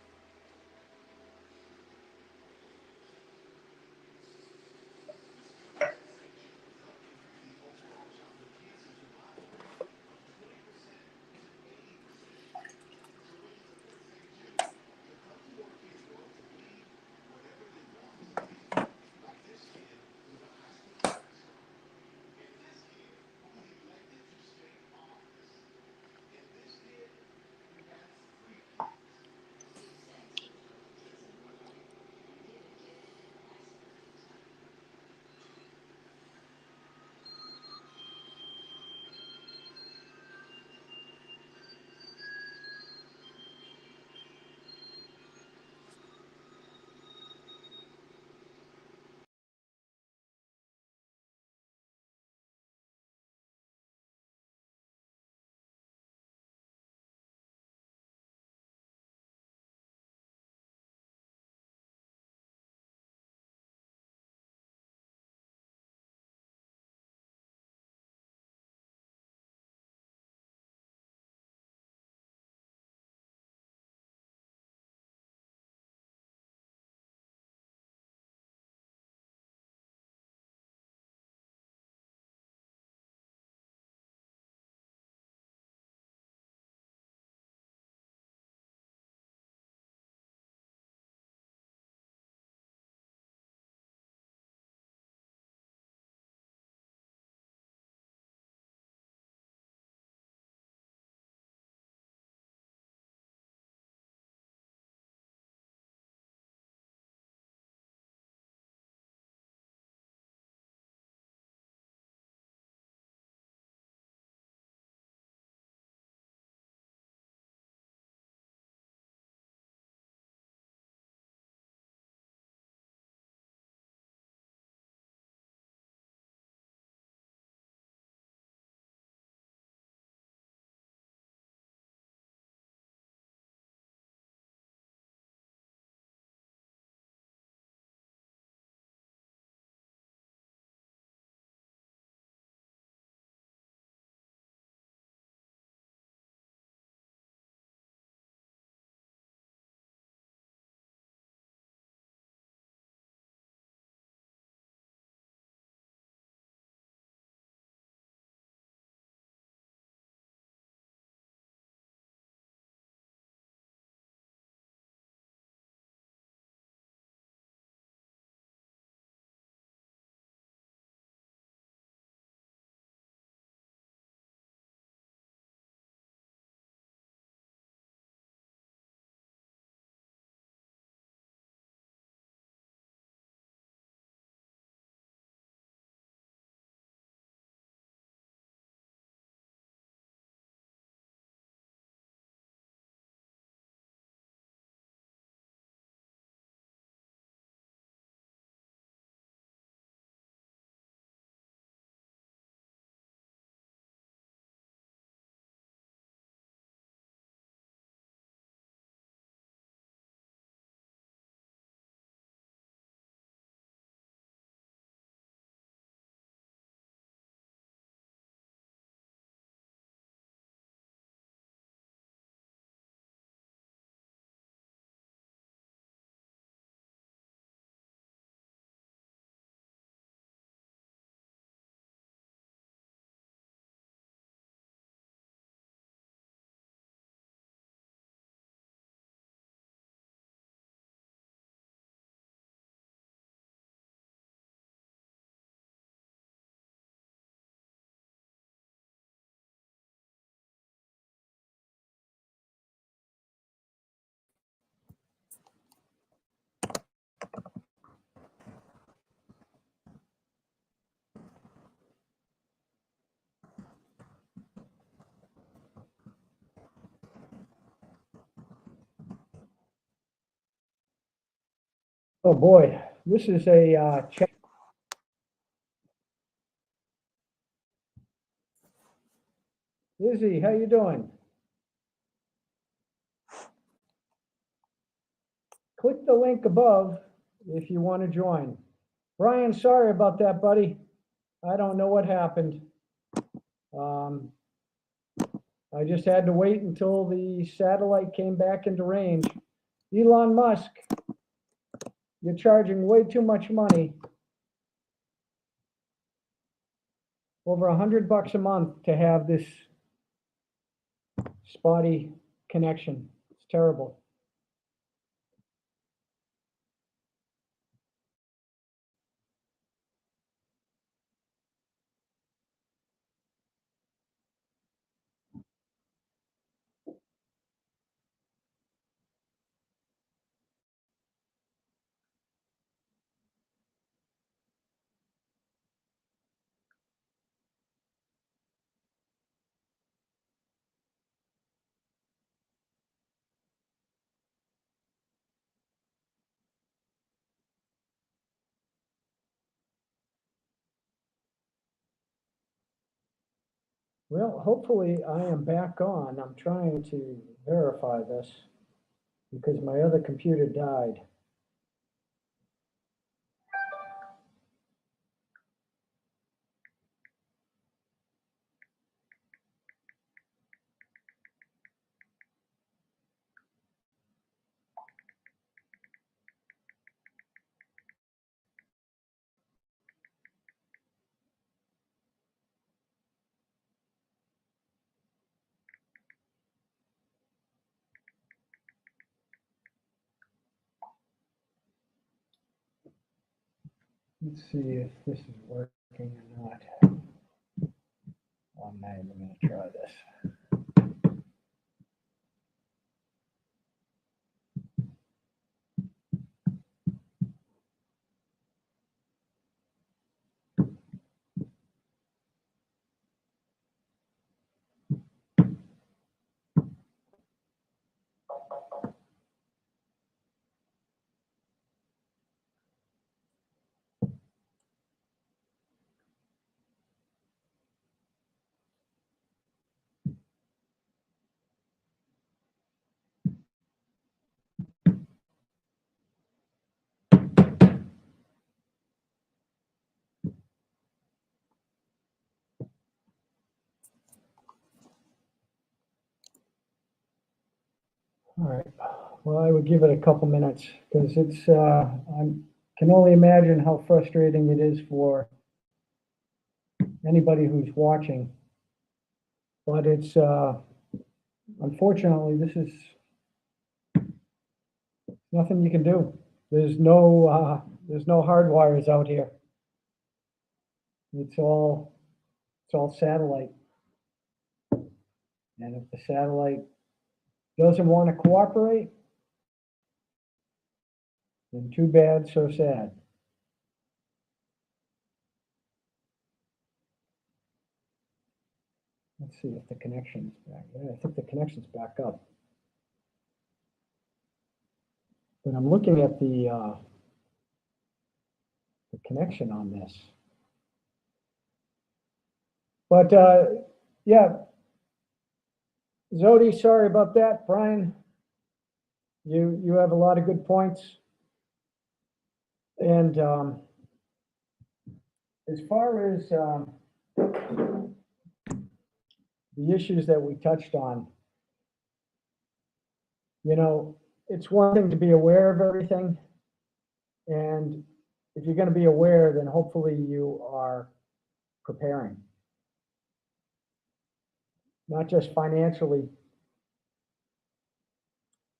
Oh boy, this is a check. Izzy, how you doing? Click the link above if you want to join. Brian, sorry about that, buddy. I don't know what happened. I just had to wait until the satellite came back into range. Elon Musk, you're charging way too much money. Over $100 a month to have this spotty connection. It's terrible. Well, hopefully I am back on. I'm trying to verify this because my other computer died. Let's see if this is working or not. Oh man, I'm going to try this. All right. Well, I would give it a couple minutes because it's, I can only imagine how frustrating it is for anybody who's watching. But it's, unfortunately, this is nothing you can do. There's no hard wires out here. It's all satellite. And if the satellite doesn't want to cooperate, then too bad, so sad. Let's see if the connection's back. Yeah, I think the connection's back up. But I'm looking at the connection on this. But yeah, Zodi, sorry about that. Brian, you have a lot of good points. And as far as the issues that we touched on, you know, it's one thing to be aware of everything. And if you're going to be aware, then hopefully you are preparing. Not just financially,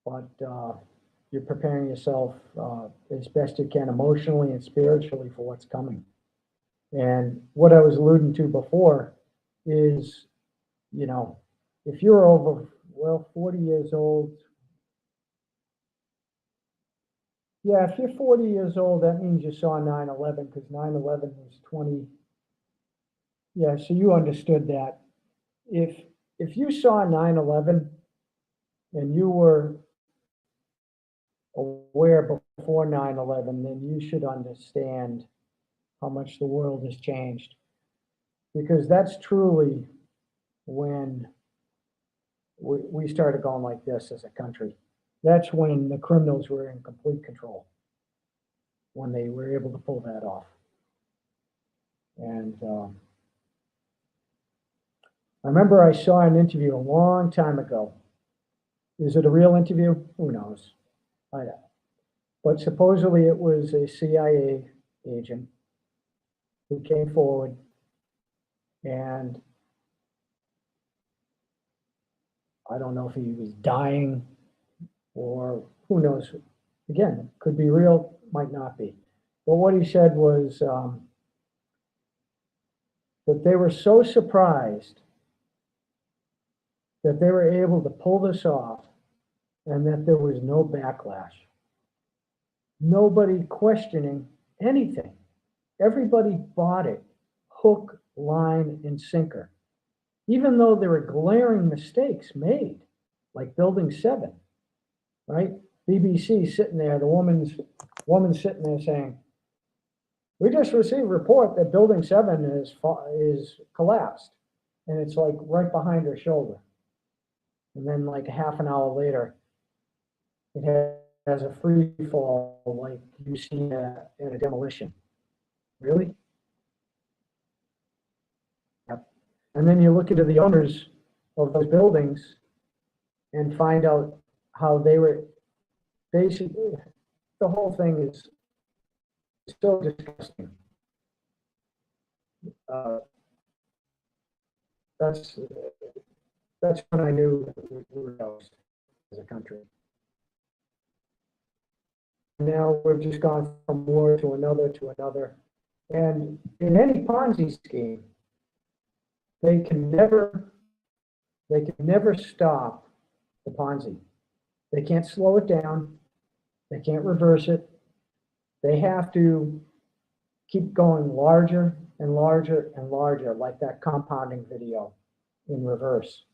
but you're preparing yourself as best you can emotionally and spiritually for what's coming. And what I was alluding to before is, you know, if you're over, well, 40 years old, yeah, if you're 40 years old, that means you saw 9/11 because 9/11 was 20. Yeah, so you understood that. If you saw 9/11 and you were aware before 9/11, then you should understand how much the world has changed. Because that's truly when we started going like this as a country. That's when the criminals were in complete control, when they were able to pull that off. And I remember I saw an interview a long time ago. Is it a real interview? Who knows? But supposedly it was a CIA agent who came forward, and I don't know if he was dying or who knows. Again, could be real, might not be. But what he said was that they were so surprised that they were able to pull this off and that there was no backlash. Nobody questioning anything. Everybody bought it, hook, line, and sinker. Even though there were glaring mistakes made, like Building 7, right? BBC sitting there, the woman's sitting there saying, we just received a report that Building 7 is collapsed. And it's like right behind her shoulder. And then like half an hour later, it has a free fall like you see in a demolition. Really? Yep. And then you look into the owners of those buildings and find out how they were basically, the whole thing is so disgusting. That's when I knew we were lost as a country. Now we've just gone from war to another. And in any Ponzi scheme, they can never stop the Ponzi. They can't slow it down. They can't reverse it. They have to keep going larger and larger and larger, like that compounding video in reverse.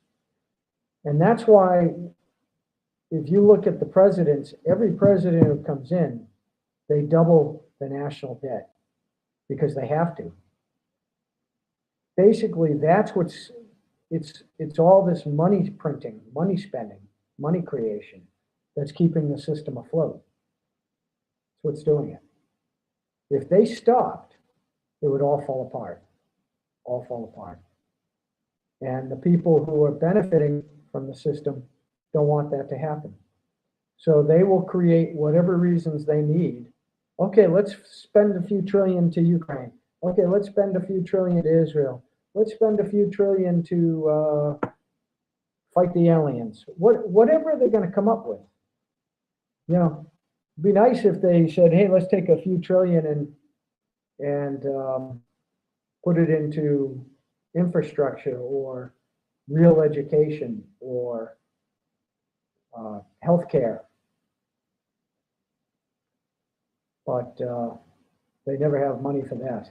And that's why if you look at the presidents, every president who comes in, they double the national debt because they have to. Basically, that's it's all this money printing, money spending, money creation that's keeping the system afloat. That's what's doing it. If they stopped, it would all fall apart, And the people who are benefiting from the system don't want that to happen. So they will create whatever reasons they need. Okay, let's spend a few trillion to Ukraine. Okay, let's spend a few trillion to Israel. Let's spend a few trillion to fight the aliens. Whatever they're going to come up with. You know, it'd be nice if they said, hey, let's take a few trillion and put it into infrastructure or real education or healthcare. But they never have money for that.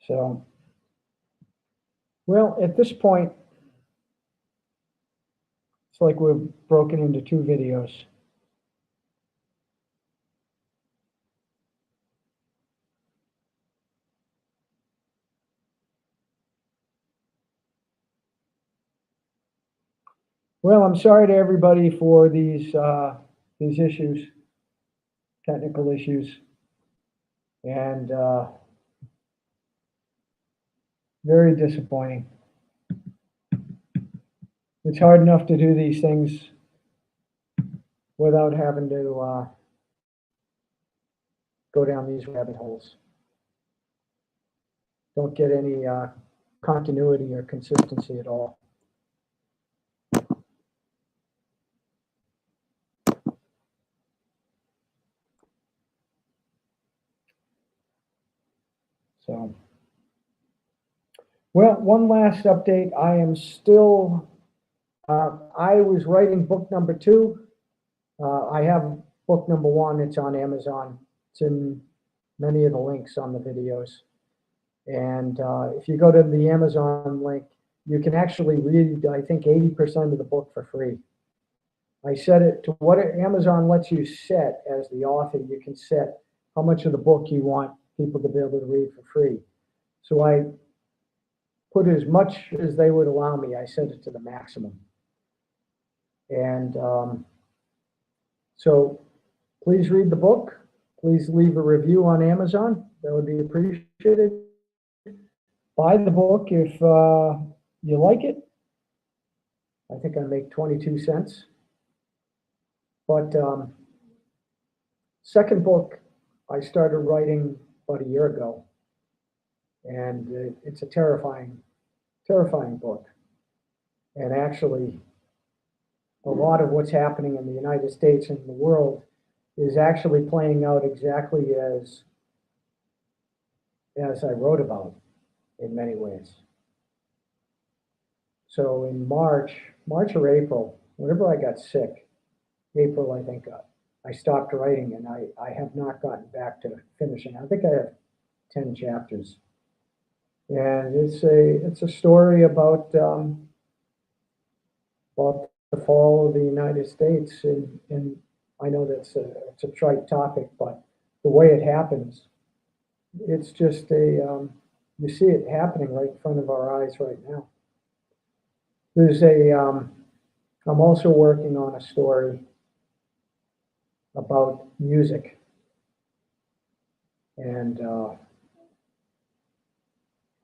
So, well, at this point, it's like we've broken into two videos. Well, I'm sorry to everybody for these issues, technical issues, and very disappointing. It's hard enough to do these things without having to go down these rabbit holes. Don't get any continuity or consistency at all. So, well, one last update. I am still, I was writing book number 2. I have book number 1. It's on Amazon. It's in many of the links on the videos. And if you go to the Amazon link, you can actually read, I think, 80% of the book for free. I set it to what Amazon lets you set as the author. You can set how much of the book you want people to be able to read for free. So I put as much as they would allow me. I set it to the maximum. And so please read the book. Please leave a review on Amazon. That would be appreciated. Buy the book if you like it. I think I make 22 cents. But second book, I started writing about a year ago. And it's a terrifying book. And actually, a lot of what's happening in the United States and the world is actually playing out exactly as I wrote about in many ways. So in March or April, whenever I got sick, April, I think, I stopped writing, and I have not gotten back to finishing. I think I have 10 chapters. And it's a story about the fall of the United States. And I know it's a trite topic, but the way it happens, it's just you see it happening right in front of our eyes right now. There's I'm also working on a story about music. And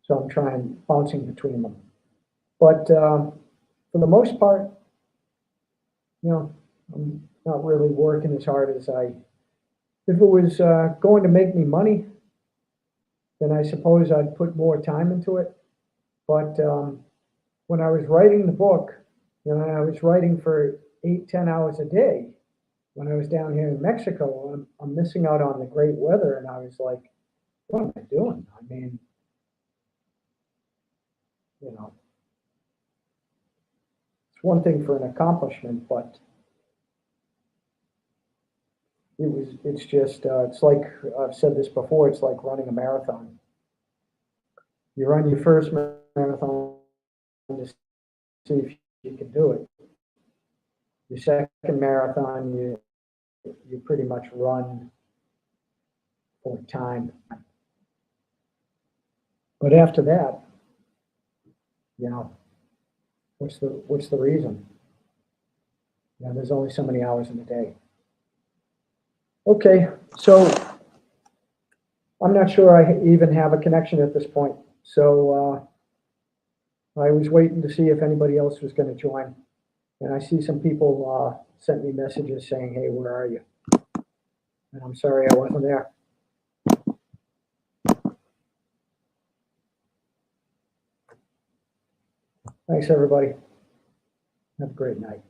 so I'm bouncing between them. But for the most part, I'm not really working as hard as if it was going to make me money, then I suppose I'd put more time into it. But when I was writing the book, I was writing for 8-10 hours a day. When I was down here in Mexico, I'm missing out on the great weather, and I was like, what am I doing? I mean, it's one thing for an accomplishment, but it's like, I've said this before, it's like running a marathon. You run your first marathon to see if you can do it. Your second marathon, you pretty much run for time. But after that, what's the reason? There's only so many hours in a day. Okay, so I'm not sure I even have a connection at this point. So I was waiting to see if anybody else was going to join. And I see some people sent me messages saying, hey, where are you? And I'm sorry I wasn't there. Thanks, everybody. Have a great night.